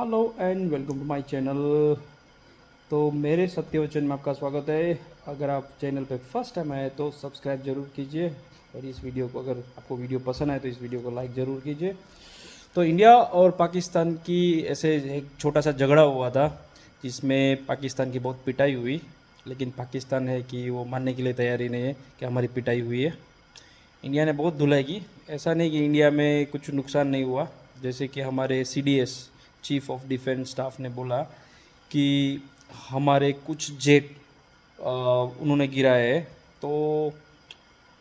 Hello and welcome to my channel. तो मेरे सत्यवचन में आपका स्वागत है। अगर आप चैनल पे फर्स्ट टाइम आए तो सब्सक्राइब ज़रूर कीजिए और इस वीडियो को, अगर आपको वीडियो पसंद आए तो इस वीडियो को लाइक ज़रूर कीजिए। तो इंडिया और पाकिस्तान की ऐसे एक छोटा सा झगड़ा हुआ था जिसमें पाकिस्तान की बहुत पिटाई हुई, लेकिन पाकिस्तान है कि वो मानने के लिए तैयार ही नहीं है कि हमारी पिटाई हुई है। इंडिया ने बहुत धुलाई की। ऐसा नहीं कि इंडिया में कुछ नुकसान नहीं हुआ। जैसे कि हमारे CDS, chief of defence staff ने बोला कि हमारे कुछ जेट उन्होंने गिराए है। तो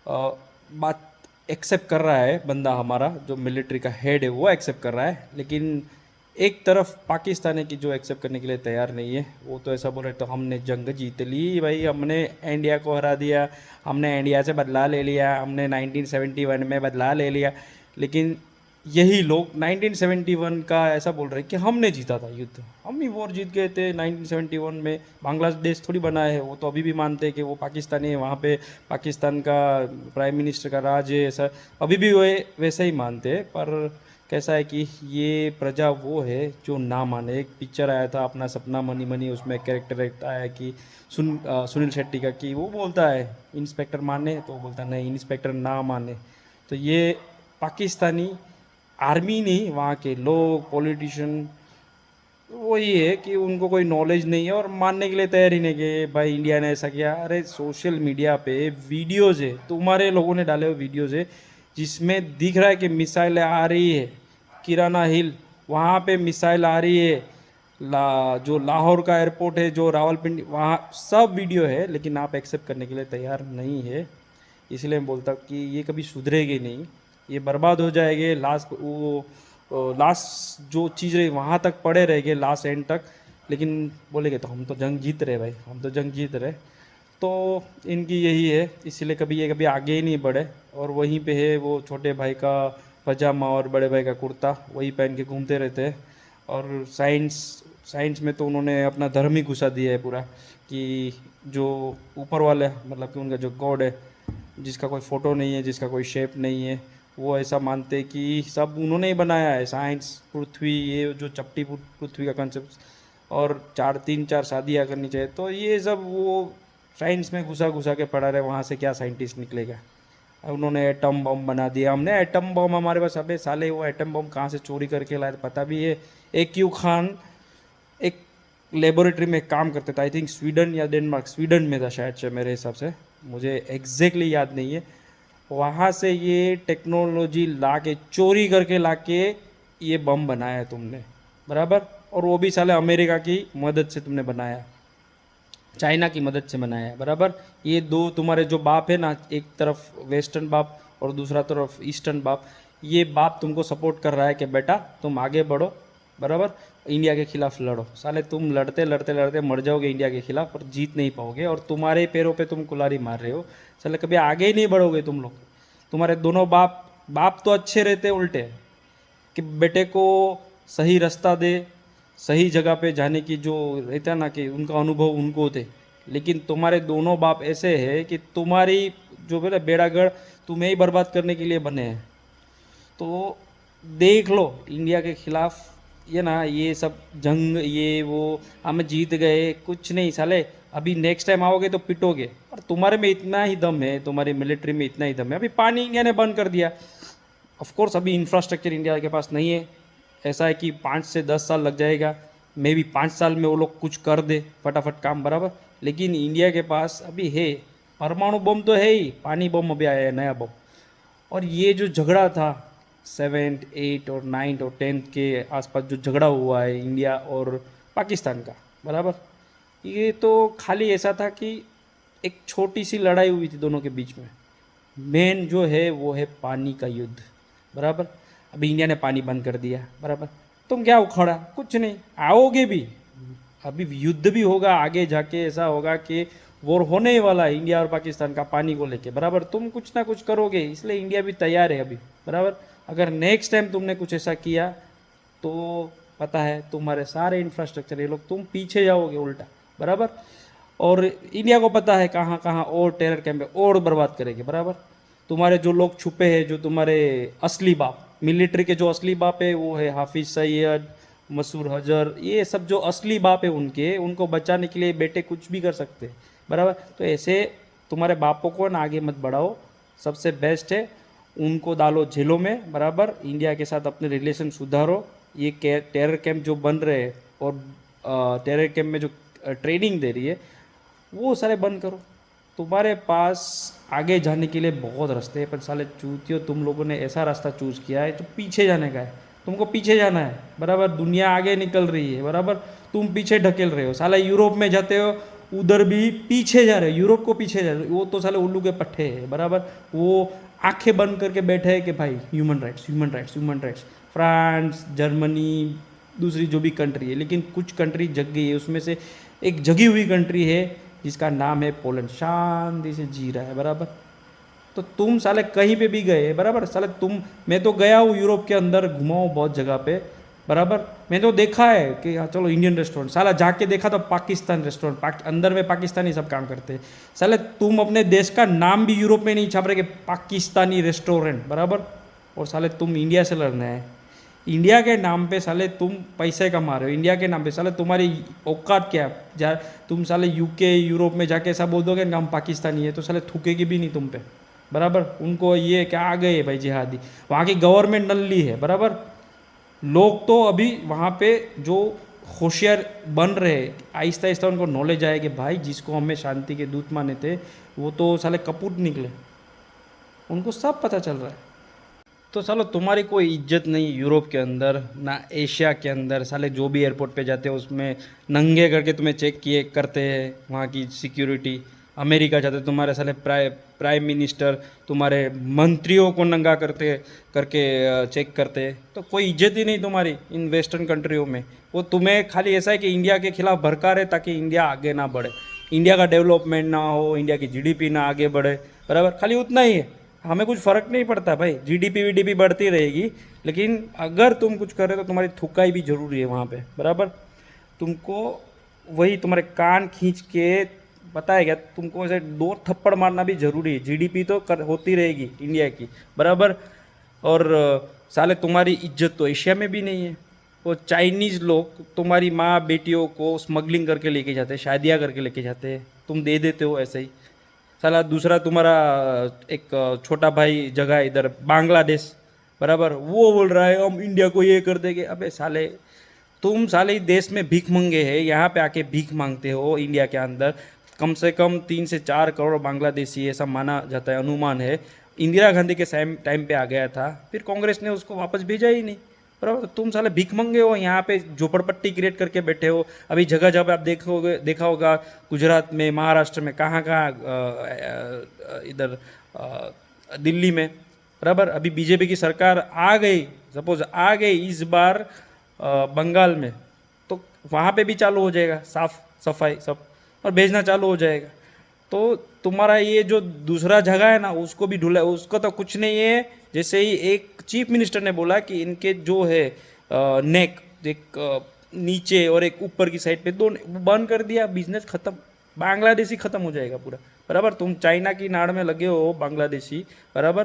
अ, बात एक्सेप्ट कर रहा है बंदा, हमारा जो मिलिट्री का हेड है वो एक्सेप्ट कर रहा है, लेकिन एक तरफ पाकिस्तान है कि जो एक्सेप्ट करने के लिए तैयार नहीं है। वो तो ऐसा बोल रहे तो हमने जंग जीत ली भाई, हमने इंडिया को हरा दिया, हमने इंडिया से बदला ले लिया, हमने 1971 में बदला ले लिया। लेकिन यही लोग 1971 का ऐसा बोल रहे हैं कि हमने जीता था युद्ध, हम ही वॉर जीत गए थे 1971 में। बांग्लादेश थोड़ी बना है, वो तो अभी भी मानते हैं कि वो पाकिस्तानी है, वहाँ पे पाकिस्तान का प्राइम मिनिस्टर का राज है, ऐसा अभी भी वे वैसे ही मानते हैं। पर कैसा है कि ये प्रजा वो है जो ना माने। एक पिक्चर आया था अपना सपना मनी मनी, उसमें कैरेक्टर आया कि सुनील शेट्टी का, कि वो बोलता है इंस्पेक्टर माने, तो वो बोलता है नहीं इंस्पेक्टर ना माने। तो ये पाकिस्तानी आर्मी नहीं, वहाँ के लोग पॉलिटिशियन वही है कि उनको कोई नॉलेज नहीं है और मानने के लिए तैयार ही नहीं कि भाई इंडिया ने ऐसा किया। अरे सोशल मीडिया पे वीडियोज़ है, तुम्हारे लोगों ने डाले हुए वीडियोज़ है जिसमें दिख रहा है कि मिसाइलें आ रही है। किराना हिल वहाँ पे मिसाइल आ रही है, जो लाहौर का एयरपोर्ट है, जो रावलपिंडी, वहाँ सब वीडियो है, लेकिन आप एक्सेप्ट करने के लिए तैयार नहीं है। इसलिए मैं बोलता हूँ कि ये कभी सुधरेगी नहीं, ये बर्बाद हो जाएंगे। लास्ट जो चीज़ रही वहाँ तक पड़े रहेंगे, लास्ट एंड तक। लेकिन बोलेंगे तो हम तो जंग जीत रहे भाई, हम तो जंग जीत रहे। तो इनकी यही है, इसलिए कभी ये कभी आगे ही नहीं बढ़े। और वहीं पे है वो छोटे भाई का पजामा और बड़े भाई का कुर्ता, वही पहन के घूमते रहते हैं। और साइंस साइंस में तो उन्होंने अपना धर्म ही घुसा दिया है पूरा, कि जो ऊपर वाले मतलब कि उनका जो गॉड है, जिसका कोई फ़ोटो नहीं है, जिसका कोई शेप नहीं है, वो ऐसा मानते हैं कि सब उन्होंने ही बनाया है। साइंस, पृथ्वी, ये जो चपटी पृथ्वी का कंसेप्ट, और चार तीन चार शादियाँ करनी चाहिए, तो ये सब वो साइंस में घुसा घुसा के पढ़ा रहे। वहाँ से क्या साइंटिस्ट निकलेगा। उन्होंने एटम बम बना दिया, हमने एटम बम हमारे पास। अबे साले वो एटम बम कहाँ से चोरी करके लाए पता भी है। एक क्यू खान एक लेबोरेटरी में काम करते थे, आई थिंक स्वीडन या डेनमार्क, स्वीडन में था शायद से, मेरे हिसाब से, मुझे एग्जैक्टली याद नहीं है। वहाँ से ये टेक्नोलॉजी ला के, चोरी करके ला के ये बम बनाया तुमने, बराबर। और वो भी साले अमेरिका की मदद से तुमने बनाया, चाइना की मदद से बनाया है, बराबर। ये दो तुम्हारे जो बाप है ना, एक तरफ वेस्टर्न बाप और दूसरा तरफ ईस्टर्न बाप, ये बाप तुमको सपोर्ट कर रहा है कि बेटा तुम आगे बढ़ो, बराबर, इंडिया के खिलाफ लड़ो। साले तुम लड़ते लड़ते लड़ते मर जाओगे इंडिया के खिलाफ, और जीत नहीं पाओगे, और तुम्हारे पैरों पे तुम कुल्हाड़ी मार रहे हो। साले कभी आगे ही नहीं बढ़ोगे तुम लोग। तुम्हारे दोनों बाप बाप तो अच्छे रहते, उल्टे कि बेटे को सही रास्ता दे, सही जगह पे जाने की जो रहता ना, कि उनका अनुभव उनको थे। लेकिन तुम्हारे दोनों बाप ऐसे हैं कि तुम्हारी जो बोले बेड़ागढ़ तुम्हें ही बर्बाद करने के लिए बने हैं। तो देख लो इंडिया के खिलाफ ये ना, ये सब जंग, ये वो, हम जीत गए कुछ नहीं साले। अभी नेक्स्ट टाइम आओगे तो पिटोगे। और तुम्हारे में इतना ही दम है, तुम्हारी मिलिट्री में इतना ही दम है। अभी पानी इंडिया ने बंद कर दिया, ऑफ कोर्स अभी इंफ्रास्ट्रक्चर इंडिया के पास नहीं है। ऐसा है कि 5 से 10 साल लग जाएगा, मे भी 5 साल में वो लोग कुछ कर दे फटाफट काम, बराबर। लेकिन इंडिया के पास अभी है, परमाणु बम तो है ही, पानी बम अभी आया है नया बम। और ये जो झगड़ा था 7, 8 और 9 और 10 के आसपास, जो झगड़ा हुआ है इंडिया और पाकिस्तान का, बराबर, ये तो खाली ऐसा था कि एक छोटी सी लड़ाई हुई थी दोनों के बीच में। मेन जो है वो है पानी का युद्ध, बराबर। अभी इंडिया ने पानी बंद कर दिया, बराबर। तुम क्या उखड़ा, कुछ नहीं, आओगे भी, अभी युद्ध भी होगा आगे जाके। ऐसा होगा कि वॉर होने ही वाला है इंडिया और पाकिस्तान का पानी को लेके, बराबर। तुम कुछ ना कुछ करोगे, इसलिए इंडिया भी तैयार है अभी, बराबर। अगर नेक्स्ट टाइम तुमने कुछ ऐसा किया तो पता है तुम्हारे सारे इंफ्रास्ट्रक्चर ये लोग, तुम पीछे जाओगे उल्टा, बराबर। और इंडिया को पता है कहाँ कहाँ और टेरर कैंप और बर्बाद करेंगे, बराबर। तुम्हारे जो लोग छुपे हैं, जो तुम्हारे असली बाप, मिलिट्री के जो असली बाप है, वो है हाफिज सईद मसूर हजर, ये सब जो असली बाप है उनके, उनको बचाने के लिए बेटे कुछ भी कर सकते हैं, बराबर। तो ऐसे तुम्हारे बापों को ना आगे मत बढ़ाओ, सबसे बेस्ट है उनको डालो जेलों में, बराबर। इंडिया के साथ अपने रिलेशन सुधारो। ये टेरर कैंप जो बन रहे हैं और टेरर कैंप में जो ट्रेनिंग दे रही है वो सारे बंद करो। तुम्हारे पास आगे जाने के लिए बहुत रास्ते हैं, पर साले चूतियो तुम लोगों ने ऐसा रास्ता चूज़ किया है जो पीछे जाने का है। तुमको पीछे जाना है, बराबर। दुनिया आगे निकल रही है, बराबर, तुम पीछे ढकेल रहे हो। साला यूरोप में जाते हो, उधर भी पीछे जा रहे हो, यूरोप को पीछे जा रहे हो। वो तो साले उल्लू के पट्टे हैं, बराबर। वो आंखें बंद करके बैठे हैं कि भाई human rights, human rights, human rights. France, Germany, दूसरी जो भी कंट्री है, लेकिन कुछ कंट्री जग गई है, उसमें से एक जगी हुई कंट्री है जिसका नाम है पोलैंड, शांति से जी रहा है, बराबर। तो तुम साले कहीं पे भी गए, बराबर, साले तुम, मैं तो गया हूँ यूरोप के अंदर, घुमा हूँ बहुत जगह पे, बराबर। मैं तो देखा है कि हाँ चलो इंडियन रेस्टोरेंट, साला जाके देखा तो पाकिस्तान रेस्टोरेंट, अंदर में पाकिस्तानी सब काम करते हैं। साले तुम अपने देश का नाम भी यूरोप में नहीं छाप रहे कि पाकिस्तानी रेस्टोरेंट, बराबर। और साले तुम इंडिया से लड़ना है, इंडिया के नाम पे साले तुम पैसे कमा रहे हो, इंडिया के नाम पे। साले तुम्हारी औकात क्या है? जा तुम साले यूके यूरोप में जाके ऐसा बोल दोगे ना हम पाकिस्तानी है, तो साले थूकेगी भी नहीं तुम पे, बराबर। उनको ये क्या आ गए भाई जिहादी, वहाँ की गवर्नमेंट नल्ली है, बराबर। लोग तो अभी वहाँ पे जो होशियार बन रहे हैं, आहिस्ता आहिस्ता उनको नॉलेज आए कि भाई जिसको हमें शांति के दूत माने थे वो तो साले कपूत निकले, उनको सब पता चल रहा है। तो सालो तुम्हारी कोई इज्जत नहीं यूरोप के अंदर, ना एशिया के अंदर। साले जो भी एयरपोर्ट पे जाते हो उसमें नंगे करके तुम्हें चेक किए करते हैं, वहाँ की सिक्योरिटी। अमेरिका जाते तुम्हारे साले प्राइम मिनिस्टर तुम्हारे मंत्रियों को नंगा करते करके चेक करते हैं। तो कोई इज्जत ही नहीं तुम्हारी इन वेस्टर्न कंट्रियों में। वो तुम्हें खाली ऐसा है कि इंडिया के खिलाफ भड़का रहे ताकि इंडिया आगे ना बढ़े, इंडिया का डेवलपमेंट ना हो, इंडिया की जीडीपी ना आगे बढ़े, बराबर। खाली उतना ही है, हमें कुछ फ़र्क नहीं पड़ता भाई, जीडीपी वीडीपी बढ़ती रहेगी, लेकिन अगर तुम कुछ कर रहे हो तो तुम्हारी थुकाई भी ज़रूरी है वहाँ पे, बराबर। तुमको वही तुम्हारे कान खींच के बताया गया, तुमको ऐसे दो थप्पड़ मारना भी ज़रूरी है। जीडीपी तो होती रहेगी इंडिया की, बराबर। और साले तुम्हारी इज्जत तो एशिया में भी नहीं है। वो चाइनीज़ लोग तुम्हारी माँ बेटियों को स्मगलिंग करके लेके जाते हैं, शादियाँ करके लेके जाते हैं, तुम दे देते हो ऐसे ही। साला दूसरा तुम्हारा एक छोटा भाई जगह है इधर बांग्लादेश, बराबर, वो बोल रहा है हम इंडिया को ये कर देंगे। अबे साले तुम साले देश में भीख मंगे है, यहाँ पे आके भीख मांगते हो। इंडिया के अंदर कम से कम 3 से 4 करोड़ बांग्लादेशी ऐसा माना जाता है, अनुमान है। इंदिरा गांधी के टाइम पे आ गया था, फिर कांग्रेस ने उसको वापस भेजा ही नहीं, बराबर। तो तुम साले भीख मंगे हो, यहाँ पे झोपड़पट्टी क्रिएट करके बैठे हो। अभी जगह जगह आप देखोगे, देखा होगा गुजरात में, महाराष्ट्र में, कहाँ कहाँ इधर दिल्ली में, बराबर। अभी बीजेपी की सरकार आ गई, सपोज आ गई इस बार बंगाल में, तो वहाँ पे भी चालू हो जाएगा साफ सफाई सब, और भेजना चालू हो जाएगा। तो तुम्हारा ये जो दूसरा जगह है ना उसको भी ढूंढा, उसको तो कुछ नहीं है। जैसे ही एक चीफ मिनिस्टर ने बोला कि इनके जो है नेक, एक नीचे और एक ऊपर की साइड पे दो बंद कर दिया, बिजनेस खत्म, बांग्लादेशी खत्म हो जाएगा पूरा, बराबर। तुम चाइना की नाड़ में लगे हो बांग्लादेशी, बराबर,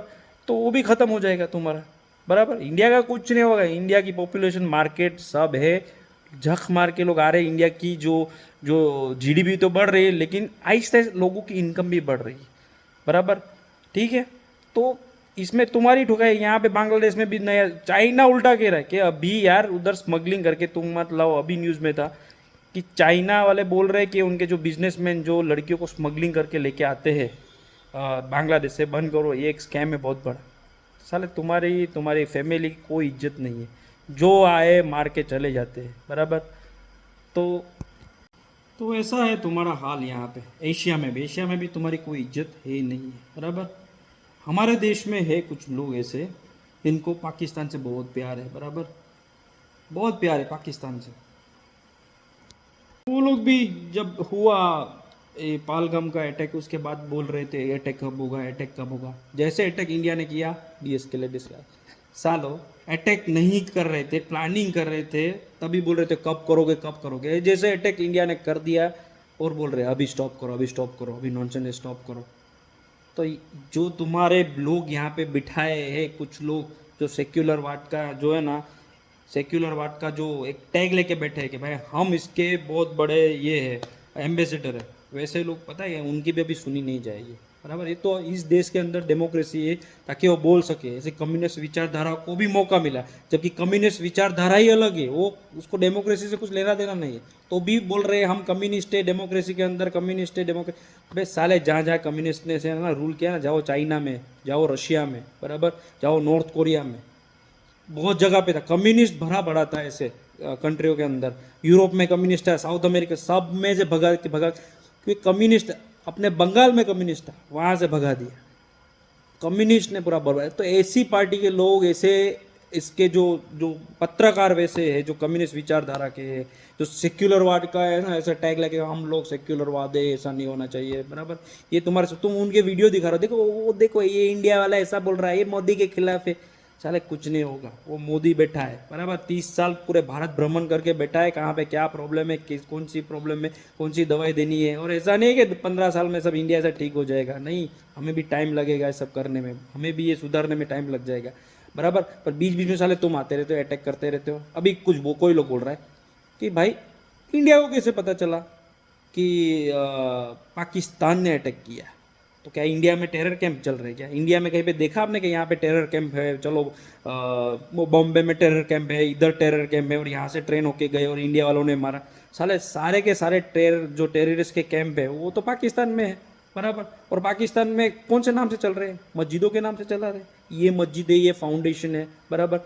तो वो भी खत्म हो जाएगा तुम्हारा, बराबर। इंडिया का कुछ नहीं होगा, इंडिया की पॉपुलेशन मार्केट सब है, झक मार के लोग आ रहे हैं। इंडिया की जो जो जीडीपी तो बढ़ रही है, लेकिन आहिस्ता लोगों की इनकम भी बढ़ रही है, बराबर, ठीक है। तो इसमें तुम्हारी ठुकाई, यहाँ पे बांग्लादेश में भी नया, चाइना उल्टा कह रहा है कि अभी यार उधर स्मगलिंग करके तुम मत लाओ। अभी न्यूज़ में था कि चाइना वाले बोल रहे हैं कि उनके जो बिजनेसमैन जो लड़कियों को स्मगलिंग करके लेके आते हैं बांग्लादेश से, बंद करो, ये एक स्कैम है बहुत बड़ा। साले तुम्हारी तुम्हारी फैमिली की कोई इज्जत नहीं है, जो आए मार के चले जाते हैं, बराबर। तो ऐसा है तुम्हारा हाल यहाँ पे। एशिया में भी तुम्हारी कोई इज्जत है नहीं है, बराबर। हमारे देश में है कुछ लोग ऐसे, इनको पाकिस्तान से बहुत प्यार है, बराबर, बहुत प्यार है पाकिस्तान से। वो लोग भी जब हुआ ये पालगम का अटैक, उसके बाद बोल रहे थे अटैक कब होगा, अटैक कब होगा। जैसे अटैक इंडिया ने किया, डीएस्केलेट, सालो अटैक नहीं कर रहे थे, प्लानिंग कर रहे थे, तभी बोल रहे थे कब करोगे कब करोगे। जैसे अटैक इंडिया ने कर दिया और बोल रहे अभी स्टॉप करो, अभी स्टॉप करो, अभी नॉनसेंस स्टॉप करो। तो जो तुम्हारे लोग यहाँ पे बिठाए हैं कुछ लोग जो सेक्युलर वाद का जो है ना, सेक्युलरवाद का जो एक टैग लेके बैठे हैं कि भाई हम इसके बहुत बड़े ये है एम्बेसडर है, वैसे लोग पता है उनकी भी अभी सुनी नहीं जाएगी। बराबर, ये तो इस देश के अंदर डेमोक्रेसी है ताकि वो बोल सके। ऐसे कम्युनिस्ट विचारधारा को भी मौका मिला, जबकि कम्युनिस्ट विचारधारा ही अलग है, वो उसको डेमोक्रेसी से कुछ लेना देना नहीं है, तो भी बोल रहे हैं हम कम्युनिस्ट है, डेमोक्रेसी के अंदर कम्युनिस्ट है, डेमोक्रेसी। अबे साले, जहाँ जहाँ कम्युनिस्ट ने से ना रूल किया ना, जाओ चाइना में, जाओ रशिया में, बराबर, जाओ नॉर्थ कोरिया में, बहुत जगह पे था कम्युनिस्ट भरा पड़ा था ऐसे कंट्रियों के अंदर। यूरोप में कम्युनिस्ट है, साउथ अमेरिका सब में से भगा के भगा, क्योंकि कम्युनिस्ट अपने बंगाल में कम्युनिस्ट था, वहाँ से भगा दिया कम्युनिस्ट ने पूरा बर्बाद। तो ऐसी पार्टी के लोग, ऐसे इसके जो जो पत्रकार वैसे है जो कम्युनिस्ट विचारधारा के है, जो सेक्युलरवाद का है ना, ऐसा टैग लगे हम लोग सेक्युलरवाद है, ऐसा नहीं होना चाहिए, बराबर। ये तुम्हारे, तुम उनके वीडियो दिखा रहे हो, देखो वो देखो ये इंडिया वाला ऐसा बोल रहा है, ये मोदी के खिलाफ है। साले कुछ नहीं होगा, वो मोदी बैठा है बराबर, 30 साल पूरे भारत भ्रमण करके बैठा है, कहाँ पे क्या प्रॉब्लम है, किस कौन सी प्रॉब्लम में कौन सी दवाई देनी है। और ऐसा नहीं है कि 15 साल में सब इंडिया से ठीक हो जाएगा, नहीं, हमें भी टाइम लगेगा ये सब करने में, हमें भी ये सुधारने में टाइम लग जाएगा, बराबर। पर बीच बीच में साले तुम आते रहते हो, अटैक करते रहते हो। अभी कुछ वो कोई लोग बोल रहा है कि भाई इंडिया को कैसे पता चला कि पाकिस्तान ने अटैक किया, तो क्या इंडिया में टेरर कैंप चल रहे हैं क्या? इंडिया में कहीं पे देखा आपने कि यहाँ पे टेरर कैंप है, चलो वो बॉम्बे में टेरर कैंप है, इधर टेरर कैंप है, और यहाँ से ट्रेन होके गए और इंडिया वालों ने मारा। साले सारे के सारे जो टेररिस्ट के कैंप है वो तो पाकिस्तान में है, बराबर। और पाकिस्तान में कौन से नाम से चल रहे हैं? मस्जिदों के नाम से चला रहे, ये मस्जिद है, ये फाउंडेशन है, बराबर।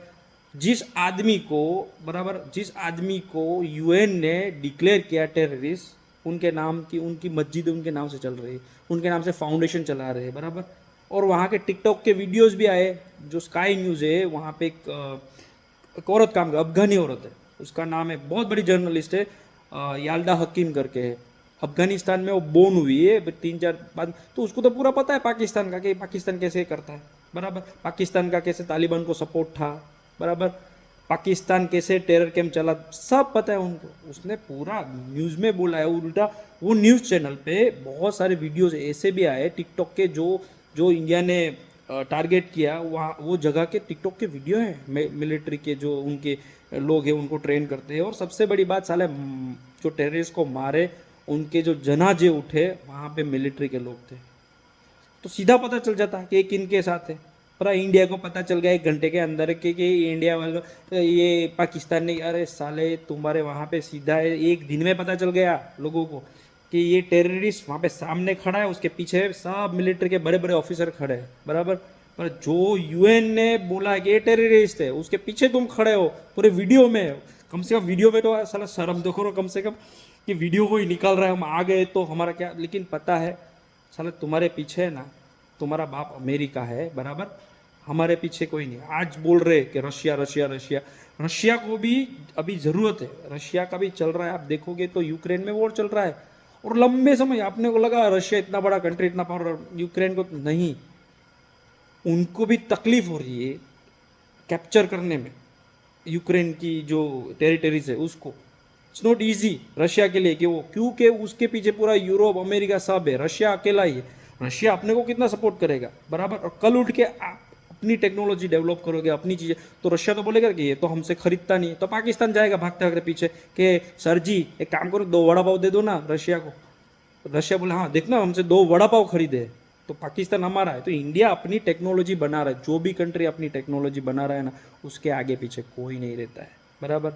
जिस आदमी को, बराबर, जिस आदमी को यूएन ने डिक्लेयर किया टेररिस्ट, उनके नाम की, उनकी मस्जिद उनके नाम से चल रही है, उनके नाम से फाउंडेशन चला रहे हैं, बराबर। और वहाँ के टिकटॉक के वीडियोस भी आए, जो स्काई न्यूज़ है वहाँ पे एक औरत काम कर, अफगानी औरत है, उसका नाम है, बहुत बड़ी जर्नलिस्ट है, याल्डा हकीम करके है, अफगानिस्तान में वो बोर्न हुई है 3-4 बाद, तो उसको तो पूरा पता है पाकिस्तान का कि पाकिस्तान कैसे करता है, बराबर। पाकिस्तान का कैसे तालिबान को सपोर्ट था, बराबर। पाकिस्तान कैसे टेरर कैंप चला, सब पता है उनको, उसने पूरा न्यूज़ में बोला है। उल्टा वो न्यूज़ चैनल पे बहुत सारे वीडियोस ऐसे भी आए टिकटॉक के, जो जो इंडिया ने टारगेट किया, वहाँ वो जगह के टिकटॉक के वीडियो हैं, मिलिट्री के जो उनके लोग हैं उनको ट्रेन करते हैं। और सबसे बड़ी बात, साले जो टेररिस्ट को मारे उनके जो जनाजे उठे, वहाँ पे मिलिट्री के लोग थे, तो सीधा पता चल जाता कि किन के साथ है। पर इंडिया को पता चल गया 1 घंटे के अंदर कि इंडिया वालों, ये पाकिस्तान ने, अरे साले तुम्हारे वहाँ पे सीधा है, 1 दिन में पता चल गया लोगों को कि ये टेररिस्ट वहाँ पे सामने खड़ा है, उसके पीछे सब मिलिट्री के बड़े बड़े ऑफिसर खड़े हैं, बराबर। पर जो यूएन ने बोला कि ये टेररिस्ट है, उसके पीछे तुम खड़े हो पूरे वीडियो में, कम से कम वीडियो में तो साला शर्म तो करो कम से कम, कि वीडियो को ही निकाल रहा है, हम आ गए तो हमारा क्या। लेकिन पता है साला तुम्हारे पीछे है ना, तुम्हारा बाप अमेरिका है, बराबर, हमारे पीछे कोई नहीं। आज बोल रहे कि रशिया रशिया रशिया, रशिया को भी अभी ज़रूरत है, रशिया का भी चल रहा है। आप देखोगे तो यूक्रेन में वॉर चल रहा है, और लंबे समय आपने को लगा रशिया इतना बड़ा कंट्री, इतना पावर, यूक्रेन को नहीं, उनको भी तकलीफ हो रही है कैप्चर करने में यूक्रेन की जो टेरिटरीज है उसको। इट्स नॉट ईजी रशिया के लिए कि वो, क्योंकि उसके पीछे पूरा यूरोप अमेरिका सब है, रशिया अकेला ही है। रशिया अपने को कितना सपोर्ट करेगा, बराबर। और कल उठ के आप अपनी टेक्नोलॉजी डेवलप करोगे, अपनी चीज़ें, तो रशिया तो बोलेगा कि ये तो हमसे खरीदता नहीं, तो पाकिस्तान जाएगा भागते भागते पीछे कि सर जी एक काम करो, 2 वड़ा पाव दे दो ना रशिया को। रशिया बोले हाँ देखना हमसे 2 वड़ा पाव खरीदे, तो पाकिस्तान हमारा है। तो इंडिया अपनी टेक्नोलॉजी बना रहा है, जो भी कंट्री अपनी टेक्नोलॉजी बना रहा है ना, उसके आगे पीछे कोई नहीं रहता है, बराबर।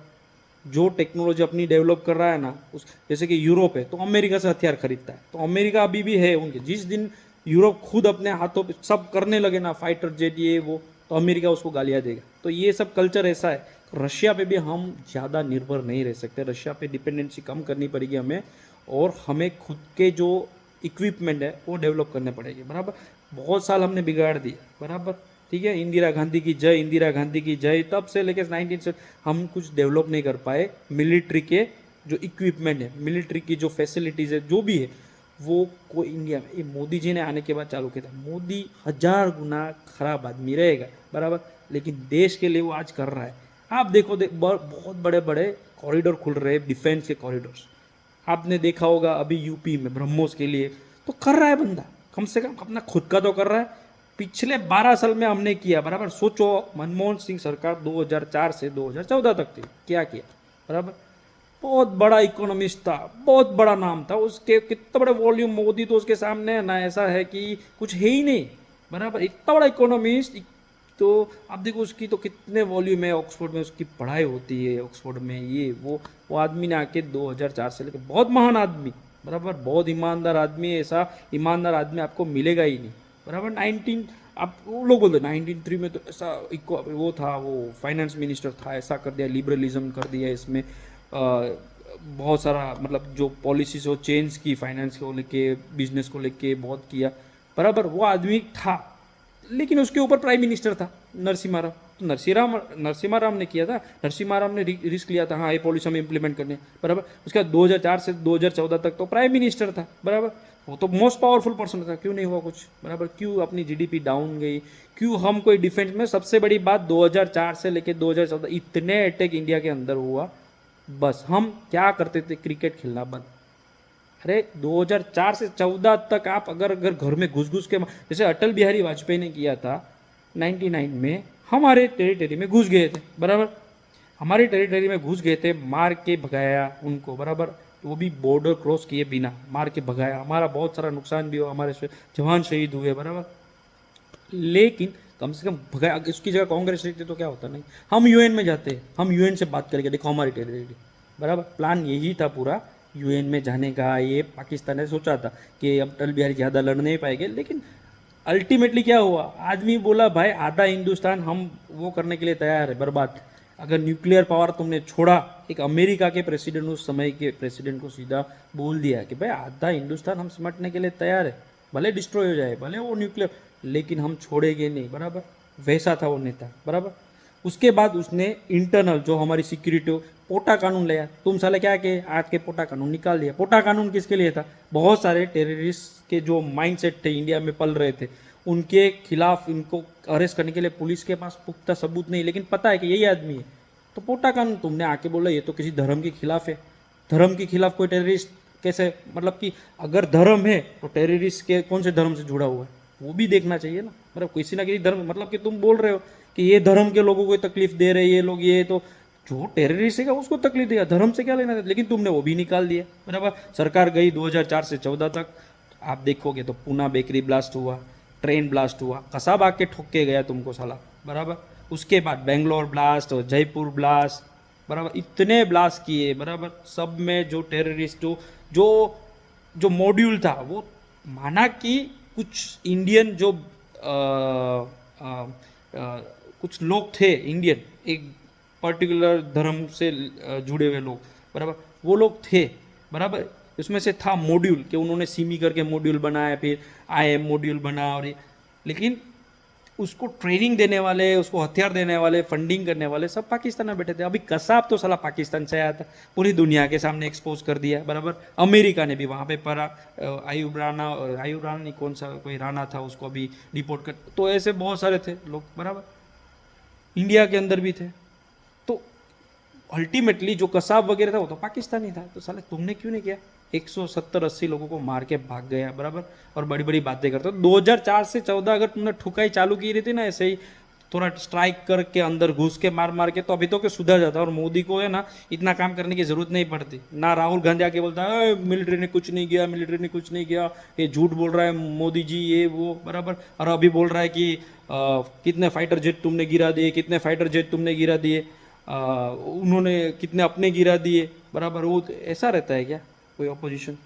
जो टेक्नोलॉजी अपनी डेवलप कर रहा है ना, उस जैसे कि यूरोप है तो अमेरिका से हथियार खरीदता है, तो अमेरिका अभी भी है उनके। जिस दिन यूरोप खुद अपने हाथों पे सब करने लगे ना, फाइटर जेट ये वो, तो अमेरिका उसको गालियाँ देगा। तो ये सब कल्चर ऐसा है। रशिया पे भी हम ज़्यादा निर्भर नहीं रह सकते, रशिया पे डिपेंडेंसी कम करनी पड़ेगी हमें, और हमें खुद के जो इक्विपमेंट है वो डेवलप करने पड़ेगी, बराबर। बहुत साल हमने बिगाड़ दिया, बराबर, ठीक है। इंदिरा गांधी की जय, इंदिरा गांधी की जय, तब से लेकर 19 से हम कुछ डेवलप नहीं कर पाए। मिलिट्री के जो इक्विपमेंट है, मिलिट्री की जो फैसिलिटीज़ है, जो भी है, वो कोई इंडिया में, ये मोदी जी ने आने के बाद चालू किया था। मोदी 1000 गुना खराब आदमी रहेगा, बराबर, लेकिन देश के लिए वो आज कर रहा है। आप देखो बहुत बड़े बड़े कॉरिडोर खुल रहे हैं, डिफेंस के कॉरिडोर्स। आपने देखा होगा अभी यूपी में ब्रह्मोस के लिए, तो कर रहा है बंदा, कम से कम अपना खुद का तो कर रहा है। पिछले 12 साल में हमने किया, बराबर। सोचो मनमोहन सिंह सरकार 2004 से 2014 तक थी, क्या किया, बराबर। बहुत बड़ा इकोनॉमिस्ट था, बहुत बड़ा नाम था, उसके कितना बड़ा वॉल्यूम, मोदी तो उसके सामने ना ऐसा है कि कुछ है ही नहीं, बराबर। इतना बड़ा इकोनॉमिस्ट, तो आप देखो उसकी तो कितने वॉल्यूम है, ऑक्सफोर्ड में उसकी पढ़ाई होती है, ऑक्सफोर्ड में, ये वो आदमी ने आके 2004 से लेकर, बहुत महान आदमी, बराबर, बहुत ईमानदार आदमी, ऐसा ईमानदार आदमी आपको मिलेगा ही नहीं, बराबर। 19 आप वो लोग बोलते 1903 में तो ऐसा वो था, वो फाइनेंस मिनिस्टर था, ऐसा कर दिया, लिबरलिज्म कर दिया इसमें, बहुत सारा मतलब जो पॉलिसीज हो चेंज की, फाइनेंस को लेके, बिजनेस को लेके बहुत किया, बराबर। वो आदमी था, लेकिन उसके ऊपर प्राइम मिनिस्टर था नरसिम्हा राव, तो नरसिम्हा राव ने किया था, नरसिम्हा राव ने रिस्क लिया था, हाँ ये पॉलिसी हम इम्प्लीमेंट करने, बराबर। उसके बाद 2004 से 2014 तक तो प्राइम मिनिस्टर था, बराबर। वो तो मोस्ट पावरफुल पर्सन था, क्यों नहीं हुआ कुछ, बराबर। क्यों अपनी जीडीपी डाउन गई, क्यों हम कोई डिफेंस में, सबसे बड़ी बात 2004 से लेकर 2014 इतने अटैक इंडिया के अंदर हुआ, बस हम क्या करते थे, क्रिकेट खेलना बंद। अरे 2004 से 14 तक आप अगर घर में घुस घुस के, जैसे अटल बिहारी वाजपेयी ने किया था 99 में, हमारे टेरिटरी में घुस गए थे, बराबर। हमारी टेरिटरी में घुस गए थे, मार के भगाया उनको, बराबर। वो भी बॉर्डर क्रॉस किए बिना मार के भगाया, हमारा बहुत सारा नुकसान भी हुआ, हमारे जवान शहीद हुए, बराबर। लेकिन कम से कम भगाया, उसकी जगह कांग्रेस रहती तो क्या होता, नहीं, हम यूएन में जाते, हम यूएन से बात करेंगे, देखो हमारी टेरिटरी, बराबर। प्लान यही था पूरा यूएन में जाने का, ये पाकिस्तान ने सोचा था कि अब अटल बिहारी ज़्यादा लड़ नहीं पाएंगे, लेकिन अल्टीमेटली क्या हुआ, आदमी बोला भाई आधा हिंदुस्तान हम वो करने के लिए तैयार है, बर्बाद। अगर न्यूक्लियर पावर तुमने छोड़ा, एक अमेरिका के प्रेसिडेंट, उस समय के प्रेसिडेंट को सीधा बोल दिया कि भाई आधा हिंदुस्तान हम सिमटने के लिए तैयार है, भले डिस्ट्रॉय हो जाए, भले वो न्यूक्लियर, लेकिन हम छोड़ेंगे नहीं, बराबर। वैसा था वो नेता, बराबर। उसके बाद उसने इंटरनल जो हमारी सिक्योरिटी, पोटा कानून लाया, तुम साले क्या के आज के पोटा कानून निकाल दिया। पोटा कानून किसके लिए था, बहुत सारे टेररिस्ट के जो माइंडसेट थे इंडिया में पल रहे थे, उनके खिलाफ इनको अरेस्ट करने के लिए पुलिस के पास पुख्ता सबूत नहीं, लेकिन पता है कि यही आदमी है, तो पोटा कानून तुमने आके बोला ये तो किसी धर्म के खिलाफ है। धर्म के खिलाफ कोई टेररिस्ट कैसे, मतलब कि अगर धर्म है तो टेररिस्ट के कौन से धर्म से जुड़ा हुआ है, वो भी देखना चाहिए ना, मतलब किसी ना किसी धर्म, मतलब कि तुम बोल रहे हो कि ये धर्म के लोगों को तकलीफ दे रहे, ये लोग, ये तो जो टेररिस्ट है उसको तकलीफ देगा, धर्म से क्या लेना था, लेकिन तुमने वो भी निकाल दिया, बराबर। सरकार गई 2004 से 14 तक, आप देखोगे तो पूना बेकरी ब्लास्ट हुआ, ट्रेन ब्लास्ट हुआ, कसाब आके ठोक के गया तुमको साला, बराबर। उसके बाद बेंगलोर ब्लास्ट और जयपुर ब्लास्ट, बराबर, इतने ब्लास्ट किए, बराबर। सब में जो टेररिस्ट जो जो मॉड्यूल था, वो माना कि कुछ इंडियन जो कुछ लोग थे इंडियन, एक पर्टिकुलर धर्म से जुड़े हुए लोग, बराबर, वो लोग थे, बराबर। उसमें से था मॉड्यूल कि उन्होंने सीमी करके मॉड्यूल बनाया, फिर आईएम मॉड्यूल बना, और ये, लेकिन उसको ट्रेनिंग देने वाले, उसको हथियार देने वाले, फंडिंग करने वाले सब पाकिस्तान में बैठे थे। अभी कसाब तो साला पाकिस्तान से आया था, पूरी दुनिया के सामने एक्सपोज कर दिया, बराबर। अमेरिका ने भी वहाँ पे परा आयुब राना नहीं, कौन सा कोई राना था, उसको अभी रिपोर्ट कर, तो ऐसे बहुत सारे थे लोग, बराबर, इंडिया के अंदर भी थे। तो अल्टीमेटली जो कसाब वगैरह था वो तो पाकिस्तानी था, तो साले तुमने क्यों नहीं किया, 170-80 लोगों को मार के भाग गया, बराबर, और बड़ी बड़ी बातें करते हो। 2004 से 14 अगर तुमने ठुकाई चालू की रहती ना, ऐसे ही थोड़ा स्ट्राइक करके अंदर घुस के मार के, तो अभी तो के सुधर जाता, और मोदी को है ना इतना काम करने की जरूरत नहीं पड़ती ना। राहुल गांधी आके बोलता है मिलिट्री ने कुछ नहीं किया, मिलिट्री ने कुछ नहीं किया, ये झूठ बोल रहा है मोदी जी, ये वो, बराबर। और अभी बोल रहा है कि कितने फाइटर जेट तुमने गिरा दिए, कितने फाइटर जेट तुमने गिरा दिए, उन्होंने कितने अपने गिरा दिए, बराबर। वो ऐसा रहता है क्या कोई ऑपोजिशन,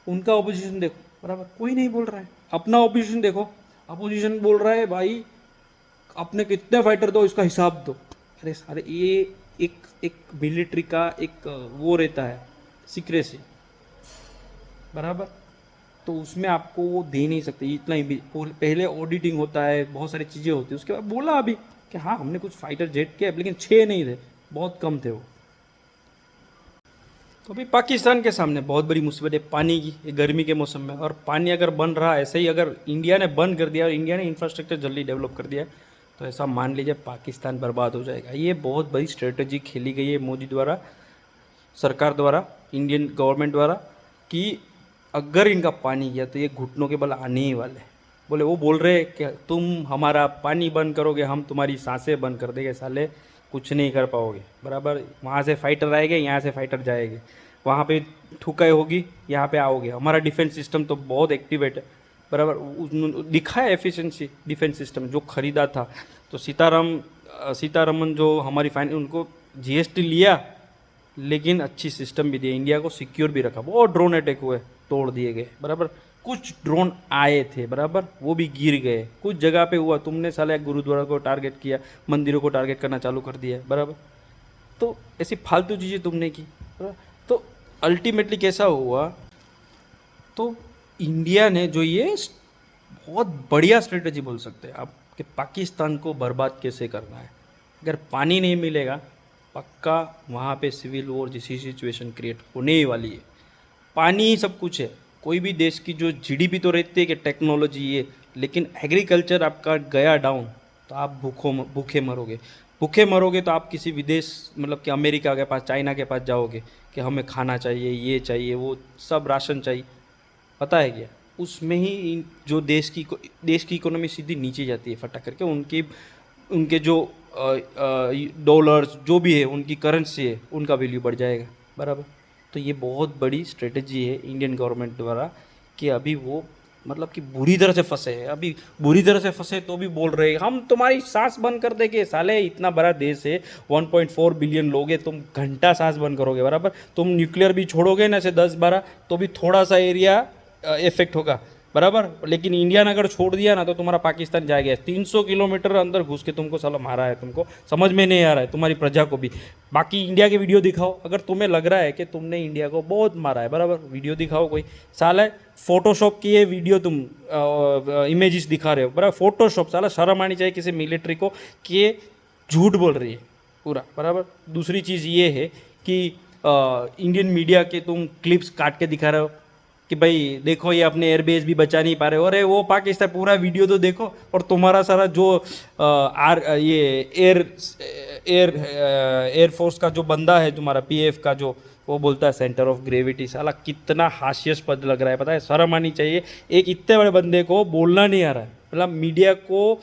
उनका ऑपोजिशन देखो, बराबर, कोई नहीं बोल रहा है। अपना ऑपोजिशन देखो, अपोजिशन बोल रहा है भाई अपने कितने फाइटर दो, इसका हिसाब दो। अरे सारे ये एक एक मिलिट्री का एक वो रहता है, सीक्रेसी, बराबर, तो उसमें आपको वो दे नहीं सकते इतना ही। पहले ऑडिटिंग होता है, बहुत सारी चीज़ें होती है, उसके बाद बोला अभी कि हाँ हमने कुछ फाइटर जेट किया, लेकिन 6 नहीं थे, बहुत कम थे वो। तो अभी पाकिस्तान के सामने बहुत बड़ी मुसीबत है पानी की, ये गर्मी के मौसम में। और पानी अगर बन रहा है ऐसे ही, अगर इंडिया ने बंद कर दिया और इंडिया ने इंफ्रास्ट्रक्चर जल्दी डेवलप कर दिया, तो ऐसा मान लीजिए पाकिस्तान बर्बाद हो जाएगा। ये बहुत बड़ी स्ट्रेटजी खेली गई है मोदी द्वारा, सरकार द्वारा, इंडियन गवर्नमेंट द्वारा, कि अगर इनका पानी गया तो ये घुटनों के बल आने ही वाले, बोले वो बोल रहे कि तुम हमारा पानी बंद करोगे हम तुम्हारी सांसें बंद कर देंगे, साले कुछ नहीं कर पाओगे, बराबर। वहाँ से फाइटर आएंगे, यहाँ से फाइटर जाएंगे, वहाँ पे ठुकाई होगी, यहाँ पे आओगे। हमारा डिफेंस सिस्टम तो बहुत एक्टिवेट है, बराबर। दिखा है एफिशिएंसी डिफेंस सिस्टम जो खरीदा था। तो सीतारमन जो हमारी फाइन उनको जीएसटी लिया, लेकिन अच्छी सिस्टम भी दिए, इंडिया को सिक्योर भी रखा। बहुत ड्रोन अटैक हुए, तोड़ दिए गए, बराबर। कुछ ड्रोन आए थे, बराबर, वो भी गिर गए। कुछ जगह पे हुआ, तुमने साला गुरुद्वारा को टारगेट किया, मंदिरों को टारगेट करना चालू कर दिया, बराबर। तो ऐसी फालतू चीज़ें तुमने की, बराबर। तो अल्टीमेटली कैसा हुआ, तो इंडिया ने जो ये बहुत बढ़िया स्ट्रेटजी बोल सकते हैं आप कि पाकिस्तान को बर्बाद कैसे करना है। अगर पानी नहीं मिलेगा, पक्का वहाँ पे सिविल वॉर जैसी सिचुएशन क्रिएट होने ही वाली है। पानी ही सब कुछ है। कोई भी देश की जो जीडीपी तो रहती है कि टेक्नोलॉजी ये, लेकिन एग्रीकल्चर आपका गया डाउन तो आप भूखे मरोगे। भूखे मरोगे तो आप किसी विदेश, मतलब कि अमेरिका के पास, चाइना के पास जाओगे कि हमें खाना चाहिए, ये चाहिए, वो सब राशन चाहिए। पता है क्या, उसमें ही जो देश की इकोनॉमी सीधी नीचे जाती है फटा करके। उनके जो डॉलर्स जो भी है, उनकी करेंसी है, उनका वैल्यू बढ़ जाएगा, बराबर। तो ये बहुत बड़ी स्ट्रेटजी है इंडियन गवर्नमेंट द्वारा कि अभी वो मतलब कि बुरी तरह से फंसे हैं। अभी बुरी तरह से फंसे तो भी बोल रहे हैं हम तुम्हारी सांस बंद कर देंगे। साले इतना बड़ा देश है, 1.4 बिलियन लोग हैं, तुम घंटा सांस बंद करोगे, बराबर। तुम न्यूक्लियर भी छोड़ोगे ना से 10-12 तो भी थोड़ा सा एरिया इफेक्ट होगा, बराबर। लेकिन इंडिया ने अगर छोड़ दिया ना तो तुम्हारा पाकिस्तान जाएगा। 300 किलोमीटर अंदर घुस के तुमको साला मारा है, तुमको समझ में नहीं आ रहा है, तुम्हारी प्रजा को भी। बाकी इंडिया के वीडियो दिखाओ, अगर तुम्हें लग रहा है कि तुमने इंडिया को बहुत मारा है, बराबर, वीडियो दिखाओ कोई। साला फोटोशॉप की ये वीडियो तुम इमेजेस दिखा रहे हो, बराबर, फोटोशॉप। साला शर्म आनी चाहिए किसी मिलिट्री को कि ये झूठ बोल रही है पूरा, बराबर। दूसरी चीज़ ये है कि इंडियन मीडिया के तुम क्लिप्स काट के दिखा रहे हो कि भाई देखो ये अपने एयरबेस भी बचा नहीं पा रहे हो। अरे वो पाकिस्तान पूरा वीडियो तो देखो, और तुम्हारा सारा जो एयरफोर्स का जो बंदा है तुम्हारा, पीएफ का जो, वो बोलता है सेंटर ऑफ ग्रेविटी। साला कितना हास्यास्पद लग रहा है, पता है। शर्म आनी चाहिए, एक इतने बड़े बंदे को बोलना नहीं आ रहा है, मतलब मीडिया को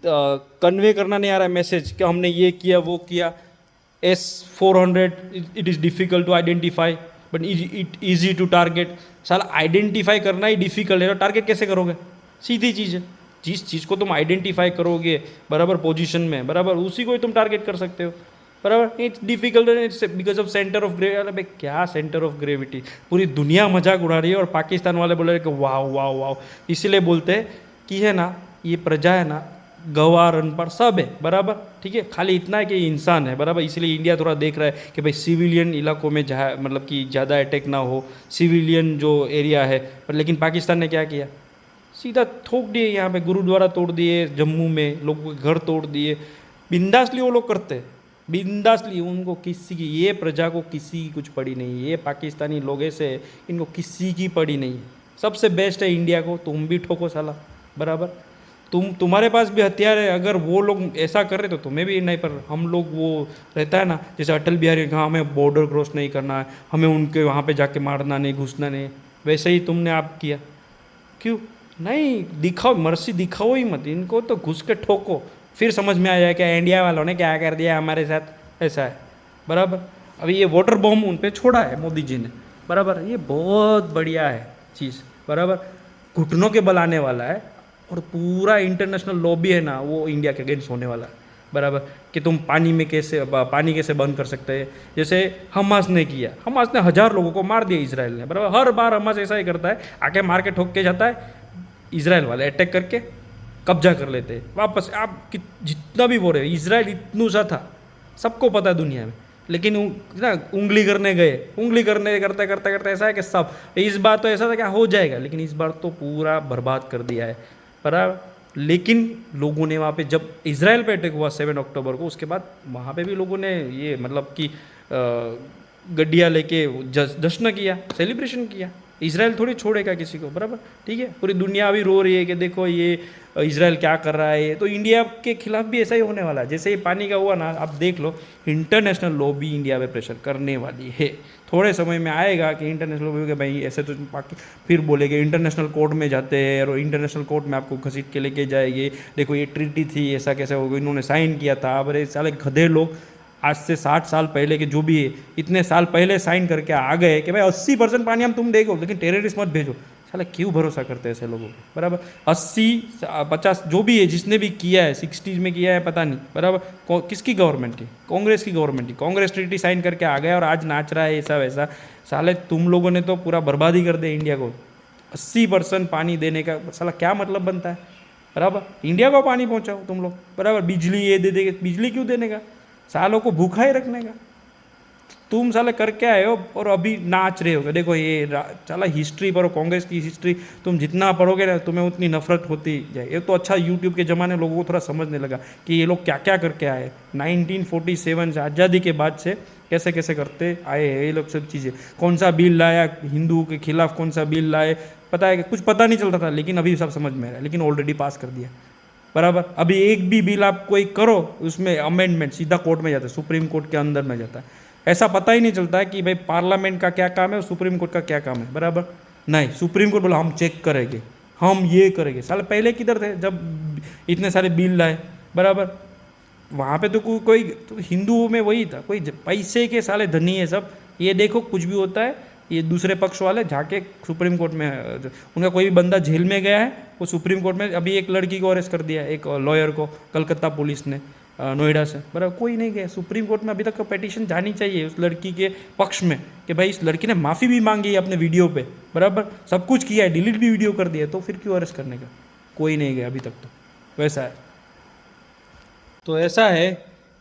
कन्वे करना नहीं आ रहा है मैसेज कि हमने ये किया वो किया। S-400 it is difficult to identify but it easy to target. साला आइडेंटिफाई करना ही डिफ़िकल्ट है तो टारगेट कैसे करोगे? सीधी चीज़ है। जिस चीज़ को तुम आइडेंटिफाई करोगे बराबर पोजीशन में, बराबर, उसी को ही तुम टारगेट कर सकते हो, बराबर। It's difficult it's because of centre of gravity. अरे क्या सेंटर ऑफ ग्रेविटी, पूरी दुनिया मजाक उड़ा रही है और पाकिस्तान वाले बोल रहे हैं कि वाह वाह वाह। इसीलिए बोलते हैं कि है ना, ये प्रजा है ना, गवार अनपढ़ सब है, बराबर, ठीक है। खाली इतना है कि इंसान है, बराबर। इसलिए इंडिया थोड़ा देख रहा है कि भाई सिविलियन इलाकों में जहाँ मतलब कि ज़्यादा अटैक ना हो, सिविलियन जो एरिया है। पर लेकिन पाकिस्तान ने क्या किया, सीधा ठोक दिए, यहाँ पे गुरुद्वारा तोड़ दिए, जम्मू में लोगों के घर तोड़ दिए। बिंदासली वो लोग करते हैं, बिंदासली। उनको किसी की, ये प्रजा को किसी की कुछ पड़ी नहीं। ये पाकिस्तानी लोग ऐसे, इनको किसी की पड़ी नहीं। सबसे बेस्ट है इंडिया को, तुम भी ठोको साला, बराबर। तुम्हारे पास भी हथियार है, अगर वो लोग ऐसा कर रहे तो तुम्हें भी नहीं। पर हम लोग वो रहता है ना, जैसे अटल बिहारी, कहाँ हमें बॉर्डर क्रॉस नहीं करना है, हमें उनके वहाँ पे जाके मारना नहीं, घुसना नहीं, वैसे ही तुमने आप किया। क्यों नहीं दिखाओ, मर्सी दिखाओ ही मत, इनको तो घुस के ठोको, फिर समझ में आ जाए कि इंडिया वालों ने क्या कर दिया हमारे साथ, ऐसा है, बराबर। अभी ये वाटर बॉम्ब उन पर छोड़ा है मोदी जी ने, बराबर, ये बहुत बढ़िया है चीज़, बराबर। घुटनों के बल आने वाला है और पूरा इंटरनेशनल लॉबी है ना, वो इंडिया के अगेंस्ट होने वाला है, बराबर। कि तुम पानी कैसे बंद कर सकते हैं, जैसे हमास ने किया। हमास ने 1000 लोगों को मार दिया इसराइल ने, बराबर। हर बार हमास ऐसा ही करता है, आके मार के ठोक के जाता है, इसराइल वाले अटैक करके कब्जा कर लेते हैं वापस। आप जितना भी बोल रहे हो, इसराइल इतना सा था, सबको पता है दुनिया में, लेकिन ना उंगली करने गए, उंगली करने करते करते करते ऐसा है कि सब, इस बार तो ऐसा था क्या हो जाएगा, लेकिन इस बार तो पूरा बर्बाद कर दिया है, बराबर। लेकिन लोगों ने वहाँ पे, जब इसराइल पे अटैक हुआ 7 अक्टूबर को, उसके बाद वहाँ पे भी लोगों ने ये मतलब कि गड्डियाँ लेके जश्न किया, सेलिब्रेशन किया, इसराइल थोड़ी छोड़ेगा किसी को, बराबर, ठीक है। पूरी दुनिया अभी रो रही है कि देखो ये इसराइल क्या कर रहा है, तो इंडिया के खिलाफ भी ऐसा ही होने वाला है। जैसे ये पानी का हुआ ना, आप देख लो, इंटरनेशनल लॉबी इंडिया पे प्रेशर करने वाली है। थोड़े समय में आएगा कि इंटरनेशनल लॉबी के भाई ऐसे तो फिर बोलेंगे इंटरनेशनल कोर्ट में जाते हैं और इंटरनेशनल कोर्ट में आपको घसीट के लेके जाएंगे, देखो ये ट्रीटी थी, ऐसा कैसे हो गया, इन्होंने साइन किया था। अब अरे साले गधे लोग, आज से 60 साल पहले के जो भी है, इतने साल पहले साइन करके आ गए कि भाई 80% पानी हम तुम देखो, लेकिन टेररिस्ट मत भेजो। साला क्यों भरोसा करते हैं ऐसे लोगों को, बराबर। 80-50 जो भी है, जिसने भी किया है, 60s में किया है पता नहीं, बराबर। किसकी गवर्नमेंट थी? कांग्रेस की गवर्नमेंट थी। कांग्रेस ट्रीटी साइन करके आ गया और आज नाच रहा है ऐसा वैसा। साले तुम लोगों ने तो पूरा बर्बादी कर दिया इंडिया को। 80% पानी देने का साला क्या मतलब बनता है, बराबर। इंडिया को पानी पहुंचाओ तुम लोग, बराबर। बिजली ये दे देंगे, बिजली क्यों देने का? सालों को भूखा ही रखने का। तुम साले करके आए हो और अभी नाच रहे हो। देखो ये साला हिस्ट्री पढ़ो, कांग्रेस की हिस्ट्री तुम जितना पढ़ोगे ना, तुम्हें उतनी नफरत होती जाए। ये तो अच्छा यूट्यूब के ज़माने लोगों को थोड़ा समझने लगा कि ये लोग क्या क्या करके आए। 1947 से, आज़ादी के बाद से कैसे कैसे करते आए हैं ये लोग सब चीज़ें। कौन सा बिल लाया हिंदुओं के खिलाफ, कौन सा बिल लाए, पता है कि कुछ पता नहीं चलता था, लेकिन अभी सब समझ में आ रहा है। लेकिन ऑलरेडी पास कर दिया, बराबर। अभी एक भी बिल आप कोई करो, उसमें अमेंडमेंट सीधा कोर्ट में जाता है, सुप्रीम कोर्ट के अंदर में जाता है। ऐसा पता ही नहीं चलता है कि भाई पार्लियामेंट का क्या काम है और सुप्रीम कोर्ट का क्या काम है, बराबर। नहीं, सुप्रीम कोर्ट बोला हम चेक करेंगे, हम ये करेंगे। साल पहले किधर थे जब इतने सारे बिल लाए, बराबर। वहाँ पे तो कोई तो हिंदुओं में वही था, कोई पैसे के साले धनी है सब। ये देखो कुछ भी होता है, ये दूसरे पक्ष वाले जाके सुप्रीम कोर्ट में, उनका कोई भी बंदा जेल में गया है, वो सुप्रीम कोर्ट में। अभी एक लड़की को अरेस्ट कर दिया, एक लॉयर को, कलकत्ता पुलिस ने, नोएडा से, बराबर। कोई नहीं गया सुप्रीम कोर्ट में। अभी तक पिटीशन जानी चाहिए उस लड़की के पक्ष में कि भाई इस लड़की ने माफ़ी भी मांगी है अपने वीडियो पे, बराबर। सब कुछ किया है, डिलीट भी वीडियो कर दिया है, तो फिर क्यों अरेस्ट करने का? कोई नहीं गया अभी तक। तो वैसा है। तो ऐसा है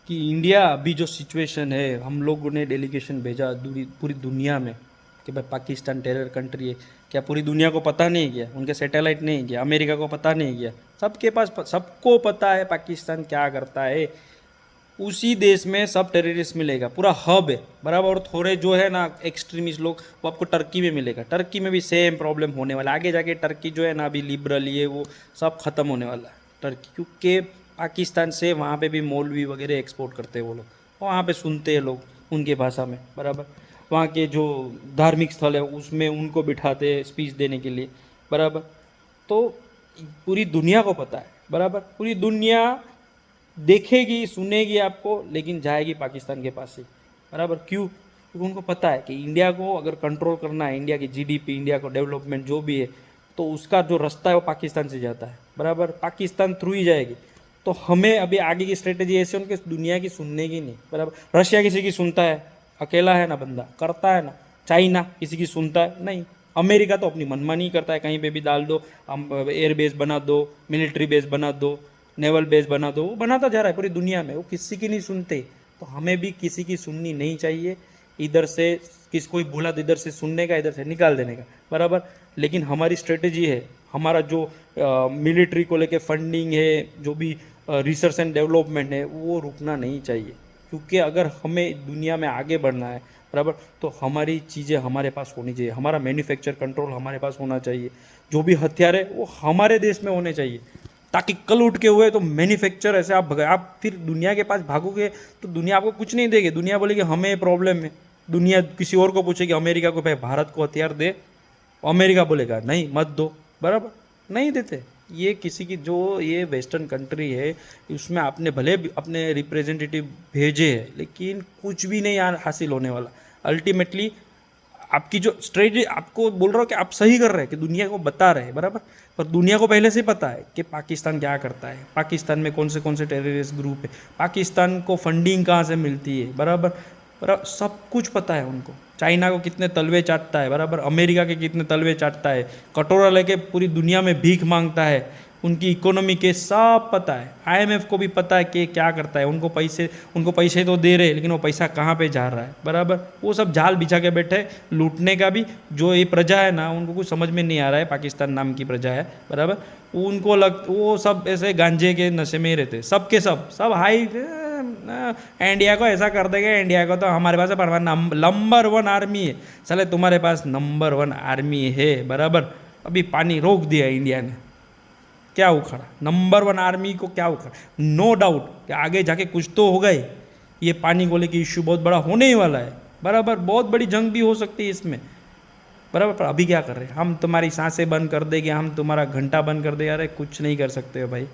कि इंडिया अभी जो सिचुएशन है, हम लोगों ने डेलीगेशन भेजा पूरी दुनिया में कि भाई पाकिस्तान टेरर कंट्री है। क्या पूरी दुनिया को पता नहीं गया? उनके सैटेलाइट नहीं गया? अमेरिका को पता नहीं गया? सबके पास, सबको पता है पाकिस्तान क्या करता है। उसी देश में सब टेररिस्ट मिलेगा, पूरा हब है, बराबर। और थोड़े जो है ना एक्सट्रीमिस्ट लोग, वो आपको टर्की में मिलेगा। टर्की में भी सेम प्रॉब्लम होने वाला है आगे जाके। टर्की जो है ना अभी लिबरल, ये वो सब खत्म होने वाला है टर्की, क्योंकि पाकिस्तान से वहाँ पे भी मौलवी वगैरह एक्सपोर्ट करते हैं वो लोग, वहाँ पे सुनते हैं लोग उनके भाषा में, बराबर। वहाँ के जो धार्मिक स्थल है उसमें उनको बिठाते हैं स्पीच देने के लिए, बराबर। तो पूरी दुनिया को पता है, बराबर। पूरी दुनिया देखेगी, सुनेगी आपको, लेकिन जाएगी पाकिस्तान के पास से, बराबर। क्यों? क्योंकि उनको पता है कि इंडिया को अगर कंट्रोल करना है, इंडिया की जीडीपी, इंडिया को डेवलपमेंट जो भी है, तो उसका जो रास्ता है वो पाकिस्तान से जाता है, बराबर। पाकिस्तान थ्रू ही जाएगी। तो हमें अभी आगे की स्ट्रेटेजी ऐसे उनके दुनिया की सुनने की नहीं, बराबर। रशिया किसी की सुनता है? अकेला है ना बंदा, करता है ना। चाइना किसी की सुनता है? नहीं। अमेरिका तो अपनी मनमानी करता है, कहीं पे भी डाल दो, हम एयर बेस बना दो, मिलिट्री बेस बना दो, नेवल बेस बना दो, वो बनाता जा रहा है पूरी दुनिया में, वो किसी की नहीं सुनते। तो हमें भी किसी की सुननी नहीं चाहिए। इधर से कोई बोला तो इधर से सुनने का, इधर से निकाल देने का, बराबर। लेकिन हमारी स्ट्रेटेजी है, हमारा जो मिलिट्री को लेके फंडिंग है, जो भी रिसर्च एंड डेवलपमेंट है, वो रुकना नहीं चाहिए। क्योंकि अगर हमें दुनिया में आगे बढ़ना है, बराबर, तो हमारी चीज़ें हमारे पास होनी चाहिए, हमारा मैन्युफैक्चर कंट्रोल हमारे पास होना चाहिए। जो भी हथियार है वो हमारे देश में होने चाहिए, ताकि कल उठ के हुए तो मैन्युफैक्चर ऐसे आप फिर दुनिया के पास भागोगे तो दुनिया आपको कुछ नहीं देगी। दुनिया बोलेगी हमें प्रॉब्लम है, दुनिया किसी और को पूछेगी, अमेरिका को, भाई भारत को हथियार दे, अमेरिका बोलेगा नहीं मत दो, बराबर। नहीं देते। ये किसी की, जो ये वेस्टर्न कंट्री है, उसमें आपने भले अपने रिप्रेजेंटेटिव भेजे हैं, लेकिन कुछ भी नहीं हासिल होने वाला। अल्टीमेटली आपकी जो स्ट्रेटजी, आपको बोल रहा हूँ कि आप सही कर रहे हैं कि दुनिया को बता रहे हैं, बराबर। पर दुनिया को पहले से पता है कि पाकिस्तान क्या करता है, पाकिस्तान में कौन से टेररिस्ट ग्रुप है, पाकिस्तान को फंडिंग कहाँ से मिलती है, बराबर। सब कुछ पता है उनको। चाइना को कितने तलवे चाटता है, बराबर। अमेरिका के कितने तलवे चाटता है, कटोरा लेके पूरी दुनिया में भीख मांगता है। उनकी इकोनॉमी के सब पता है। आईएमएफ को भी पता है कि क्या करता है। उनको पैसे तो दे रहे, लेकिन वो पैसा कहाँ पे जा रहा है, बराबर। वो सब जाल बिछा के बैठे लूटने का भी। जो ये प्रजा है ना, उनको कुछ समझ में नहीं आ रहा है, पाकिस्तान नाम की प्रजा है, बराबर। वो सब ऐसे गांजे के नशे में ही रहते, सब हाई ना इंडिया को ऐसा कर देगा, इंडिया को तो हमारे पास नंबर 1 आर्मी है। चले तुम्हारे पास नंबर 1 आर्मी है, बराबर, अभी पानी रोक दिया इंडिया ने, क्या उखाड़ा? नंबर 1 आर्मी को क्या उखाड़ा? नो डाउट कि आगे जाके कुछ तो होगा ही, ये पानी को लेके इश्यू बहुत बड़ा होने ही वाला है, बराबर, बहुत बड़ी जंग भी हो सकती है इसमें, बराबर। पर अभी क्या कर रहे हैं हम? तुम्हारी सांसें बंद कर देंगे, हम तुम्हारा घंटा बंद कर देंगे, अरे कुछ नहीं कर सकते हो भाई,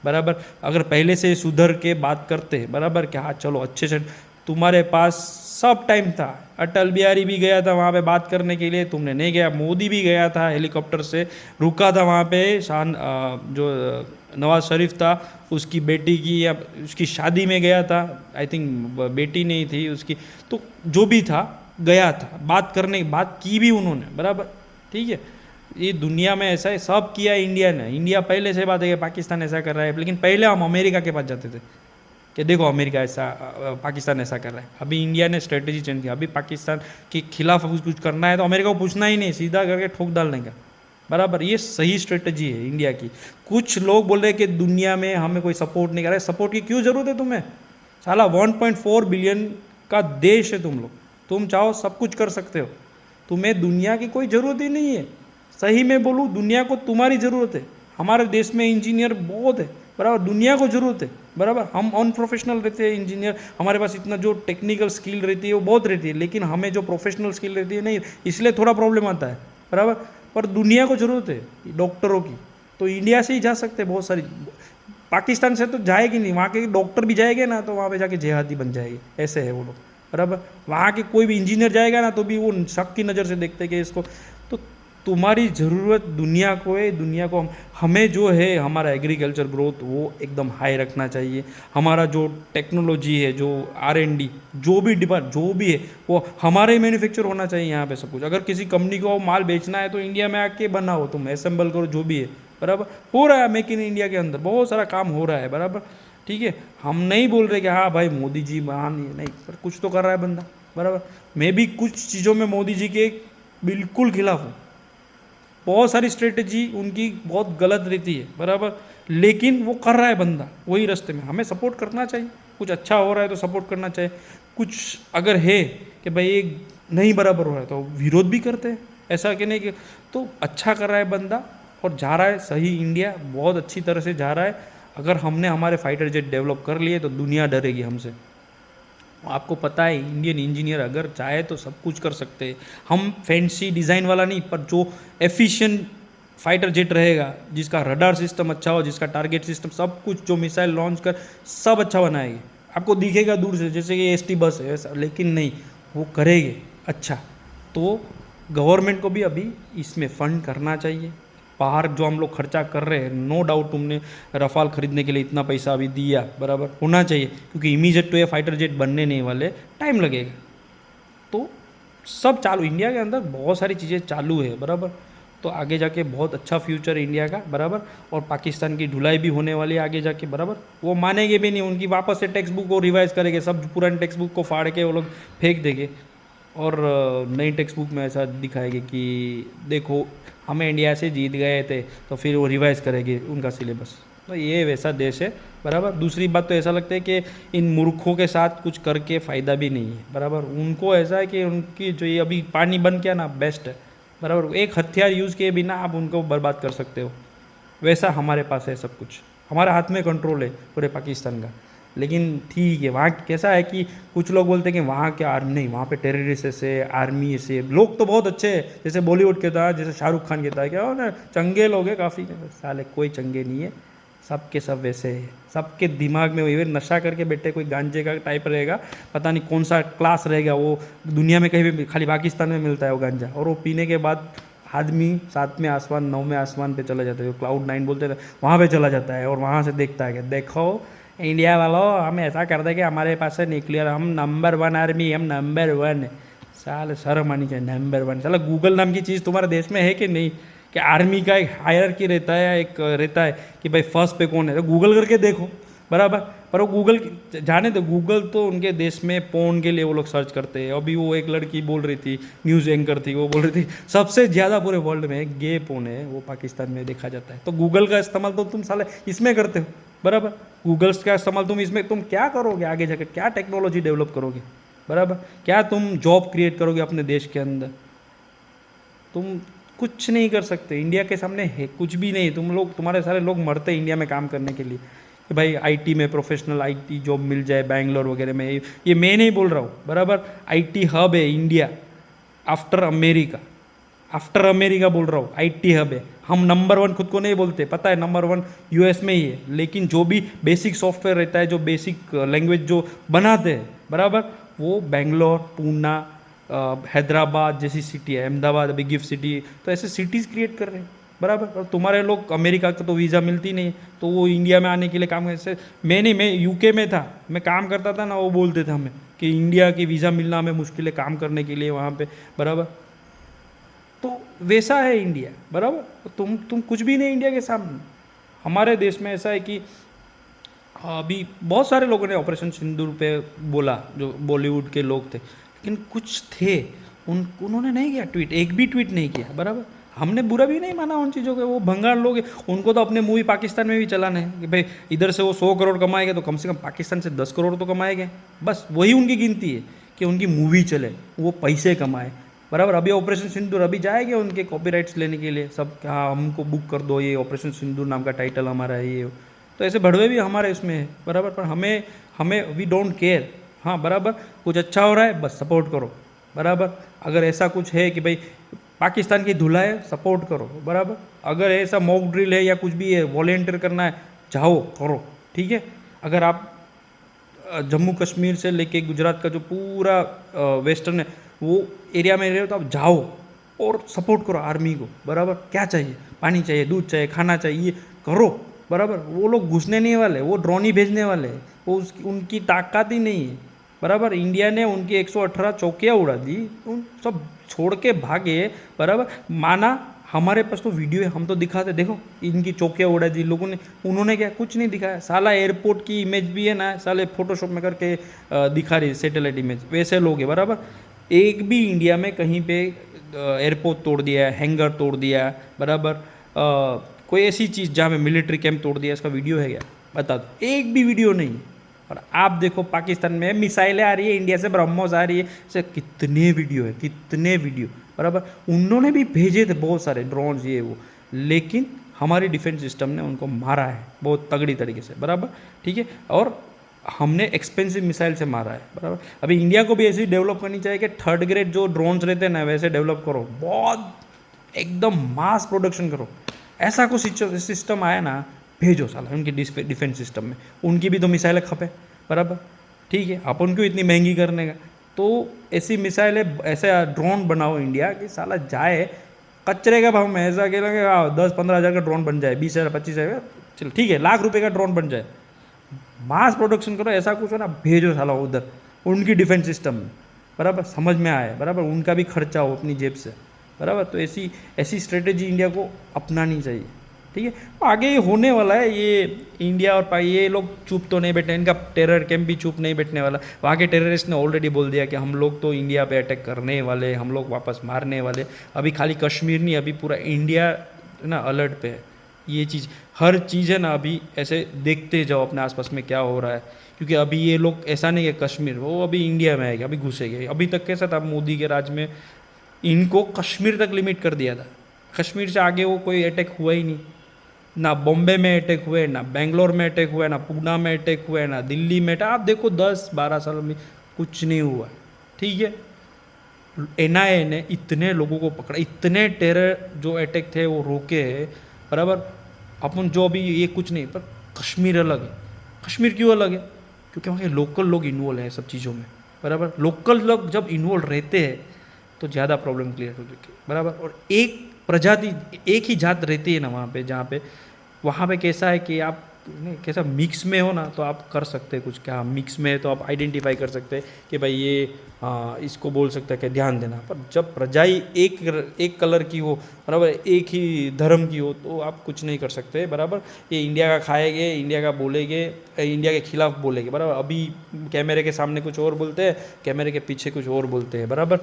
बराबर। अगर पहले से सुधर के बात करते, बराबर, कि हाँ चलो अच्छे से, तुम्हारे पास सब टाइम था, अटल बिहारी भी गया था वहाँ पे बात करने के लिए, तुमने नहीं गया, मोदी भी गया था हेलीकॉप्टर से, रुका था वहाँ पे, जो नवाज शरीफ था उसकी बेटी की या उसकी शादी में गया था, आई थिंक बेटी नहीं थी उसकी, तो जो भी था गया था बात करने, बात की भी उन्होंने, बराबर, ठीक है। ये दुनिया में ऐसा है, सब किया इंडिया ने, इंडिया पहले से बात है कि पाकिस्तान ऐसा कर रहा है, लेकिन पहले हम अमेरिका के पास जाते थे कि देखो अमेरिका ऐसा, पाकिस्तान ऐसा कर रहा है। अभी इंडिया ने स्ट्रेटेजी चेंज किया, अभी पाकिस्तान के खिलाफ कुछ करना है तो अमेरिका को पूछना ही नहीं, सीधा करके ठोक डालने का, बराबर। ये सही स्ट्रेटजी है इंडिया की। कुछ लोग बोल रहे हैं कि दुनिया में हमें कोई सपोर्ट नहीं कर रहा है, सपोर्ट की क्यों जरूरत है तुम्हें? साला 1.4 बिलियन का देश है तुम लोग, तुम चाहो सब कुछ कर सकते हो, तुम्हें दुनिया की कोई ज़रूरत ही नहीं है। सही में बोलूँ, दुनिया को तुम्हारी ज़रूरत है। हमारे देश में इंजीनियर बहुत है, बराबर, दुनिया को ज़रूरत है, बराबर। हम अनप्रोफेशनल रहते हैं इंजीनियर, हमारे पास इतना जो टेक्निकल स्किल रहती है वो बहुत रहती है, लेकिन हमें जो प्रोफेशनल स्किल रहती है नहीं, इसलिए थोड़ा प्रॉब्लम आता है, बराबर। पर दुनिया को ज़रूरत है डॉक्टरों की, तो इंडिया से ही जा सकते हैं बहुत सारी, पाकिस्तान से तो जाएगी नहीं, वहाँ के डॉक्टर भी जाएंगे ना तो वहाँ पे जाके जिहादी बन जाएगी, ऐसे है वो लोग, बराबर। वहाँ के कोई भी इंजीनियर जाएगा ना तो भी वो शक की नज़र से देखते हैं कि इसको, तो तुम्हारी ज़रूरत दुनिया को है, दुनिया को हमें जो है हमारा एग्रीकल्चर ग्रोथ वो एकदम हाई रखना चाहिए, हमारा जो टेक्नोलॉजी है, जो R&D, जो भी है वो हमारे ही मैन्युफैक्चर होना चाहिए यहाँ पे सब कुछ। अगर किसी कंपनी को माल बेचना है तो इंडिया में आके बनाओ, तुम असेंबल करो, जो भी है, बराबर। हो रहा है मेक इन इंडिया के अंदर बहुत सारा काम हो रहा है, बराबर, ठीक है। हम नहीं बोल रहे कि हाँ भाई मोदी जी महान नहीं, पर कुछ तो कर रहा है बंदा, बराबर। मैं भी कुछ चीज़ों में मोदी जी के बिल्कुल खिलाफ हूँ, बहुत सारी स्ट्रेटजी उनकी बहुत गलत रहती है, बराबर, लेकिन वो कर रहा है बंदा वही रास्ते में, हमें सपोर्ट करना चाहिए। कुछ अच्छा हो रहा है तो सपोर्ट करना चाहिए, कुछ अगर है कि भाई ये नहीं बराबर हो रहा है तो विरोध भी करते हैं, ऐसा कि नहीं कि, तो अच्छा कर रहा है बंदा और जा रहा है सही, इंडिया बहुत अच्छी तरह से जा रहा है। अगर हमने हमारे फाइटर जेट डेवलप कर लिए तो दुनिया डरेगी हमसे। आपको पता है इंडियन इंजीनियर अगर चाहे तो सब कुछ कर सकते हैं, हम फैंसी डिज़ाइन वाला नहीं, पर जो एफिशिएंट फाइटर जेट रहेगा, जिसका रडार सिस्टम अच्छा हो, जिसका टारगेट सिस्टम सब कुछ, जो मिसाइल लॉन्च कर सब अच्छा बनाएगी। आपको दिखेगा दूर से जैसे कि ST बस है ऐसा, लेकिन नहीं, वो करेंगे अच्छा। तो गवर्नमेंट को भी अभी इसमें फंड करना चाहिए। बाहर जो हम लोग खर्चा कर रहे हैं, नो डाउट तुमने रफाल खरीदने के लिए इतना पैसा अभी दिया, बराबर, होना चाहिए, क्योंकि इमीडिएट तो ये फाइटर जेट बनने नहीं वाले, टाइम लगेगा। तो सब चालू, इंडिया के अंदर बहुत सारी चीज़ें चालू है, बराबर। तो आगे जाके बहुत अच्छा फ्यूचर है इंडिया का, बराबर। और पाकिस्तान की ढुलाई भी होने वाली है आगे जाके, बराबर। वो मानेंगे भी नहीं, उनकी वापस से टेक्स्ट बुक को रिवाइज करेंगे, सब पुराने टेक्स्ट बुक को फाड़ के वो लोग फेंक देंगे, और नई टेक्स्ट बुक में ऐसा दिखाएंगे कि देखो हमें इंडिया से जीत गए थे, तो फिर वो रिवाइज करेंगे उनका सिलेबस। तो ये वैसा देश है, बराबर। दूसरी बात तो ऐसा लगता है कि इन मूर्खों के साथ कुछ करके फ़ायदा भी नहीं है, बराबर। उनको ऐसा है कि उनकी जो ये अभी पानी बन गया ना, बेस्ट है, बराबर। एक हथियार यूज़ किए बिना आप उनको बर्बाद कर सकते हो, वैसा हमारे पास है सब कुछ, हमारे हाथ में कंट्रोल है पूरे पाकिस्तान का। लेकिन ठीक है, वहाँ कैसा है कि कुछ लोग बोलते हैं कि वहाँ क्या आर्मी नहीं, वहाँ पे टेररिस्ट से, आर्मी से, लोग तो बहुत अच्छे हैं, जैसे बॉलीवुड कहता है, जैसे शाहरुख खान कहता है क्या ना चंगे लोग हैं काफ़ी, साले कोई चंगे नहीं है, सबके सब वैसे है। सबके दिमाग में वही नशा करके बैठे, कोई गांजे का टाइप रहेगा, पता नहीं कौन सा क्लास रहेगा, वो दुनिया में कहीं भी, खाली पाकिस्तान में मिलता है वो गांजा, और वो पीने के बाद आदमी 7वें आसमान 9वें आसमान पे चला जाता है, जो Cloud 9 बोलते हैं, वहाँ पे चला जाता है, और वहाँ से देखता है कि देखो इंडिया वालों, हम ऐसा कर दे कि हमारे पास है न्यूक्लियर, हम नंबर 1 आर्मी, हम नंबर 1। साल शर्म आनी चाहिए, नंबर 1। साला गूगल नाम की चीज़ तुम्हारे देश में है कि नहीं, कि आर्मी का एक हायरार्की रहता है, एक रहता है कि भाई फर्स्ट पे कौन है, तो गूगल करके देखो, बराबर। पर वो गूगल जाने दो, गूगल तो उनके देश में पोर्न के लिए वो लोग सर्च करते हैं। अभी वो एक लड़की बोल रही थी, न्यूज़ एंकर थी, वो बोल रही थी सबसे ज़्यादा पूरे वर्ल्ड में गे पोर्न है वो पाकिस्तान में देखा जाता है। तो गूगल का इस्तेमाल तो तुम साले इसमें करते हो, बराबर। गूगल्स का इस्तेमाल तुम इसमें तुम क्या करोगे आगे जाकर, क्या टेक्नोलॉजी डेवलप करोगे, बराबर, क्या तुम जॉब क्रिएट करोगे अपने देश के अंदर, तुम कुछ नहीं कर सकते। इंडिया के सामने है कुछ भी नहीं। तुम लोग, तुम्हारे सारे लोग मरते हैं इंडिया में काम करने के लिए कि भाई आईटी में प्रोफेशनल आईटी जॉब मिल जाए बैंगलोर वगैरह में। ये मैं नहीं बोल रहा हूँ, बराबर। आईटी हब है India, after America, after America बोल रहा हूँ, आईटी हब है। हम नंबर 1 खुद को नहीं बोलते, पता है नंबर 1 यूएस में ही है, लेकिन जो भी बेसिक सॉफ्टवेयर रहता है, जो बेसिक लैंग्वेज जो बनाते हैं, बराबर, वो बेंगलोर, पूना, हैदराबाद जैसी सिटी है, अहमदाबाद अभी गिफ्ट सिटी, तो ऐसे सिटीज़ क्रिएट कर रहे हैं, बराबर। और तुम्हारे लोग, अमेरिका का तो वीज़ा मिलती नहीं, तो वो इंडिया में आने के लिए काम करते। मैं नहीं, मैं यूके में था, मैं काम करता था ना, वो बोलते थे हमें कि इंडिया की वीज़ा मिलना हमें मुश्किल है काम करने के लिए वहाँ पे, बराबर। तो वैसा है इंडिया, बराबर। तुम कुछ भी नहीं इंडिया के सामने। हमारे देश में ऐसा है कि अभी बहुत सारे लोगों ने ऑपरेशन सिंदूर पे बोला, जो बॉलीवुड के लोग थे, लेकिन कुछ थे उन्होंने नहीं किया ट्वीट, एक भी ट्वीट नहीं किया, बराबर। हमने बुरा भी नहीं माना उन चीज़ों के, वो भंगार लोग हैं, उनको तो अपने मूवी पाकिस्तान में भी चलाना है कि भाई इधर से वो 100 करोड़ कमाएंगे तो कम से कम पाकिस्तान से 10 करोड़ तो कमाएंगे, बस वही उनकी गिनती है कि उनकी मूवी चले, वो पैसे कमाए, बराबर। अभी ऑपरेशन सिंदूर अभी जाएंगे उनके कॉपीराइट्स लेने के लिए सब, हाँ हमको बुक कर दो, ये ऑपरेशन सिंदूर नाम का टाइटल हमारा है ये, तो ऐसे भड़वे भी हमारे इसमें है, बराबर। पर हमें हमें वी डोंट केयर, हाँ बराबर। कुछ अच्छा हो रहा है बस सपोर्ट करो, बराबर। अगर ऐसा कुछ है कि भाई पाकिस्तान की धुला है, सपोर्ट करो, बराबर। अगर ऐसा मॉक ड्रिल है या कुछ भी है, वॉलेंटियर करना है, जाओ करो, ठीक है। अगर आप जम्मू कश्मीर से लेके गुजरात का जो पूरा वेस्टर्न है वो एरिया में रहे हो तो आप जाओ और सपोर्ट करो आर्मी को, बराबर। क्या चाहिए, पानी चाहिए, दूध चाहिए, खाना चाहिए, करो, बराबर। वो लोग घुसने नहीं वाले, वो ड्रोन ही भेजने वाले हैं, वो उनकी ताकत ही नहीं है, बराबर। इंडिया ने उनकी 118 चौकियाँ उड़ा दी, उन सब छोड़ के भागे, बराबर। माना हमारे पास तो वीडियो है, हम तो दिखाते, देखो इनकी चौकियाँ उड़ा दी लोगों ने, उन्होंने क्या कुछ नहीं दिखाया। साला एयरपोर्ट की इमेज भी है ना, साले फोटोशॉप में करके दिखा रही सैटेलाइट इमेज, वैसे लोग हैं, बराबर। एक भी इंडिया में कहीं पे एयरपोर्ट तोड़ दिया है, हैंगर तोड़ दिया है, बराबर, कोई ऐसी चीज़ जहाँ पे मिलिट्री कैंप तोड़ दिया, इसका वीडियो है क्या, बता दो। एक भी वीडियो नहीं। और आप देखो पाकिस्तान में मिसाइलें आ रही है, इंडिया से ब्रह्मोस आ रही है, ऐसे कितने वीडियो है, कितने वीडियो, बराबर। उन्होंने भी भेजे थे बहुत सारे ड्रोन्स ये वो, लेकिन हमारी डिफेंस सिस्टम ने उनको मारा है बहुत तगड़ी तरीके से, बराबर, ठीक है। और हमने एक्सपेंसिव मिसाइल से मारा है, बराबर। अभी इंडिया को भी ऐसी डेवलप करनी चाहिए कि 3rd ग्रेड जो ड्रोन्स रहते हैं ना वैसे डेवलप करो, बहुत एकदम मास प्रोडक्शन करो। ऐसा कुछ सिस्टम आया ना, भेजो साला उनकी डिफेंस सिस्टम में, उनकी भी तो मिसाइलें खपे, बराबर, ठीक है। अपन क्यों इतनी महंगी करने का, तो ऐसी मिसाइलें, ऐसे ड्रोन बनाओ इंडिया कि साला जाए कचरे का भाव में, ऐसा कि 10-15 हज़ार का ड्रोन बन जाए, 20,000 25,000, चलो ठीक है, लाख रुपए का ड्रोन बन जाए, मास प्रोडक्शन करो, ऐसा कुछ है ना, भेजो साला उधर उनकी डिफेंस सिस्टम में, बराबर। समझ में आए, बराबर, उनका भी खर्चा हो अपनी जेब से, बराबर। तो ऐसी ऐसी स्ट्रेटेजी इंडिया को अपनानी चाहिए, ठीक है। आगे ये होने वाला है, ये इंडिया और ये लोग चुप तो नहीं बैठे, इनका टेरर कैंप भी चुप नहीं बैठने वाला। वहाँ के टेररिस्ट ने ऑलरेडी बोल दिया कि हम लोग तो इंडिया पे अटैक करने वाले, हम लोग वापस मारने वाले। अभी खाली कश्मीर नहीं, अभी पूरा इंडिया ना अलर्ट पे है। ये चीज़, हर चीज़ है ना, अभी ऐसे देखते जाओ अपने आसपास में क्या हो रहा है, क्योंकि अभी ये लोग ऐसा नहीं है कश्मीर, वो अभी इंडिया में आएगा, अभी घुसेंगे। अभी तक कैसा था मोदी के राज में, इनको कश्मीर तक लिमिट कर दिया था, कश्मीर से आगे वो कोई अटैक हुआ ही नहीं। ना बॉम्बे में अटैक हुए, ना बेंगलोर में अटैक हुआ, ना पूना में अटैक हुआ, ना दिल्ली में। आप देखो 10-12 साल में कुछ नहीं हुआ, ठीक है। एनआईए ने इतने लोगों को पकड़ा, इतने टेरर जो अटैक थे वो रोके है, बराबर। अपन जो अभी ये कुछ नहीं, पर कश्मीर अलग है। कश्मीर क्यों अलग है, क्योंकि वहाँ के लोकल लोग इन्वॉल्व हैं सब चीज़ों में, बराबर। लोकल लोग जब इन्वॉल्व रहते हैं तो ज़्यादा प्रॉब्लम क्लियर हो जाती है, बराबर। और एक प्रजाति, एक ही जात रहती है ना वहाँ पे, जहाँ पे वहाँ पे कैसा है कि आप कैसा मिक्स में हो ना, तो आप कर सकते हैं कुछ, क्या मिक्स में है तो आप आइडेंटिफाई कर सकते हैं कि भाई ये इसको बोल सकते हैं कि ध्यान देना। पर जब प्रजाई एक कलर की हो, बराबर, एक ही धर्म की हो, तो आप कुछ नहीं कर सकते, बराबर। ये इंडिया का खाएंगे, इंडिया का बोलेंगे, इंडिया के खिलाफ बोलेंगे, बराबर। अभी कैमरे के सामने कुछ और बोलते हैं, कैमरे के पीछे कुछ और बोलते हैं, बराबर।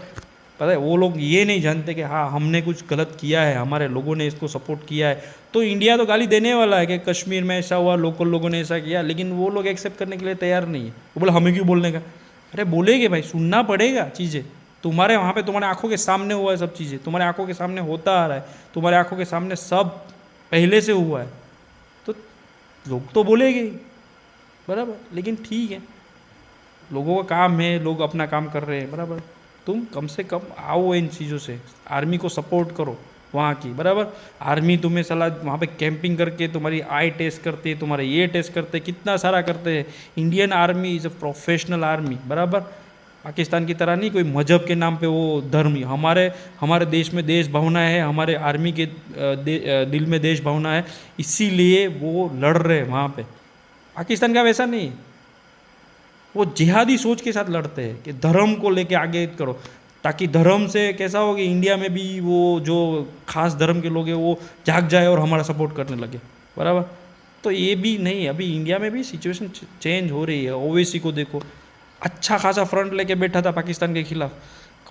पता है वो लोग ये नहीं जानते कि हाँ हमने कुछ गलत किया है, हमारे लोगों ने इसको सपोर्ट किया है, तो इंडिया तो गाली देने वाला है कि कश्मीर में ऐसा हुआ, लोकल लोगों ने ऐसा किया, लेकिन वो लोग एक्सेप्ट करने के लिए तैयार नहीं है। वो बोले हमें क्यों बोलने का, अरे बोलेगे भाई, सुनना पड़ेगा चीज़ें। तुम्हारे वहाँ पे तुम्हारे आंखों के सामने हुआ है सब चीज़ें, तुम्हारे आंखों के सामने होता आ रहा है, तुम्हारे आंखों के सामने सब पहले से हुआ है, तो लोग तो बोलेंगे ही, बराबर। लेकिन ठीक है, लोगों का काम है, लोग अपना काम कर रहे हैं, बराबर। तुम कम से कम आओ इन चीज़ों से, आर्मी को सपोर्ट करो वहाँ की, बराबर। आर्मी तुम्हें सलाह वहाँ पे कैंपिंग करके तुम्हारी आई टेस्ट करते है, तुम्हारे ये टेस्ट करते हैं, कितना सारा करते हैं। Indian army is a professional army, बराबर। पाकिस्तान की तरह नहीं कोई मजहब के नाम पे वो धर्म। हमारे देश में देश भावना है, हमारे आर्मी के दिल में देश भावना है, इसीलिए वो लड़ रहे हैं वहाँ पे। पाकिस्तान का वैसा नहीं, वो जिहादी सोच के साथ लड़ते हैं कि धर्म को लेके आगे करो, ताकि धर्म से कैसा हो कि इंडिया में भी वो जो खास धर्म के लोग हैं वो जाग जाए और हमारा सपोर्ट करने लगे, बराबर। तो ये भी नहीं, अभी इंडिया में भी सिचुएशन चेंज हो रही है। ओवैसी को देखो, अच्छा खासा फ्रंट लेके बैठा था पाकिस्तान के खिलाफ,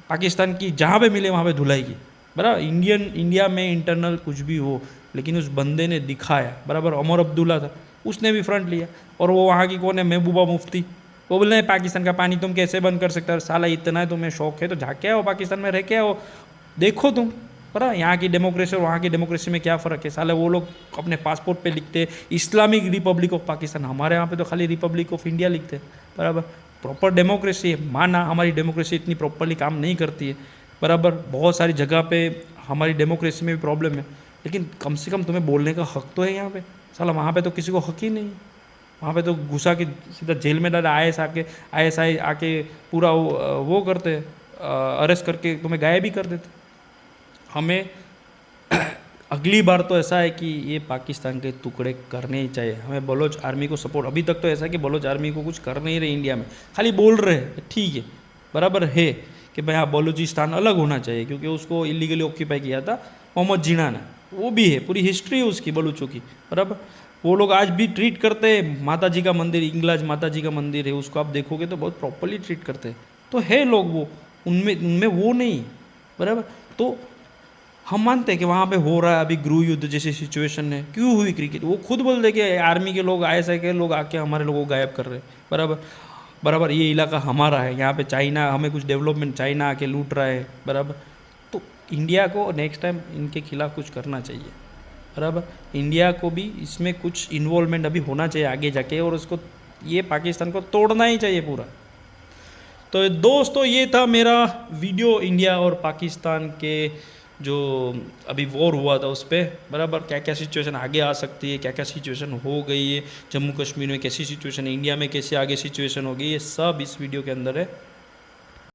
पाकिस्तान की जहाँ पे मिले वहाँ पे धुलाई की, बराबर। इंडिया में इंटरनल कुछ भी हो, लेकिन उस बंदे ने दिखाया, बराबर। उमर अब्दुल्ला था, उसने भी फ्रंट लिया। और वो वहाँ की कौन है, महबूबा मुफ्ती, वो बोल रहे हैं पाकिस्तान का पानी तुम कैसे बंद कर सकते हो, साला इतना है तुम्हें शौक है तो जाके आओ पाकिस्तान में, रह के आओ, देखो तुम, पता यहाँ की डेमोक्रेसी और वहाँ की डेमोक्रेसी में क्या फ़र्क है। साले वो लोग अपने पासपोर्ट पे लिखते हैं इस्लामिक रिपब्लिक ऑफ पाकिस्तान, हमारे यहाँ पे तो खाली रिपब्लिक ऑफ इंडिया लिखते हैं, बराबर। प्रॉपर डेमोक्रेसी है, माना हमारी डेमोक्रेसी इतनी प्रॉपरली काम नहीं करती है, बराबर। बहुत सारी जगह पे हमारी डेमोक्रेसी में भी प्रॉब्लम है, लेकिन कम से कम तुम्हें बोलने का हक तो है यहाँ पे। साला वहाँ पे तो किसी को हक ही नहीं है, वहाँ पे तो घुसा के सीधा जेल में डाला, ISI आके पूरा वो करते, अरेस्ट करके तुम्हें गायब भी कर देते। हमें अगली बार तो ऐसा है कि ये पाकिस्तान के टुकड़े करने ही चाहिए। हमें बलोच आर्मी को सपोर्ट, अभी तक तो ऐसा है कि बलोच आर्मी को कुछ कर नहीं रहे इंडिया में, खाली बोल रहे हैं, ठीक है, बराबर है कि भाई हाँ बलूचिस्तान अलग होना चाहिए, क्योंकि उसको इलीगली ऑक्यूपाई किया था मोहम्मद जिना ने, वो भी है, पूरी हिस्ट्री है उसकी बलूचों की, बराबर। वो लोग आज भी ट्रीट करते हैं, माता जी का मंदिर, इंगलाज माता जी का मंदिर है, उसको आप देखोगे तो बहुत प्रॉपरली ट्रीट करते हैं। तो है लोग वो, उनमें वो नहीं, बराबर। तो हम मानते हैं कि वहाँ पे हो रहा है अभी गृह युद्ध जैसी सिचुएशन है, क्यों हुई क्रिकेट, वो खुद बोलते कि आर्मी के लोग, ISI के लोग आके हमारे लोगों को गायब कर रहे हैं, बराबर, बराबर। ये इलाका हमारा है, यहाँ पे चाइना हमें कुछ डेवलपमेंट, चाइना आके लूट रहा है, बराबर। तो इंडिया को नेक्स्ट टाइम इनके खिलाफ कुछ करना चाहिए, बराबर। इंडिया को भी इसमें कुछ इन्वॉल्वमेंट अभी होना चाहिए आगे जाके, और उसको ये पाकिस्तान को तोड़ना ही चाहिए पूरा। तो दोस्तों ये था मेरा वीडियो इंडिया और पाकिस्तान के जो अभी वॉर हुआ था उस पर, बराबर। क्या क्या सिचुएशन आगे आ सकती है, क्या क्या सिचुएशन हो गई है, जम्मू कश्मीर में कैसी सिचुएशन है, इंडिया में कैसे आगे सिचुएशन होगी, ये सब इस वीडियो के अंदर है।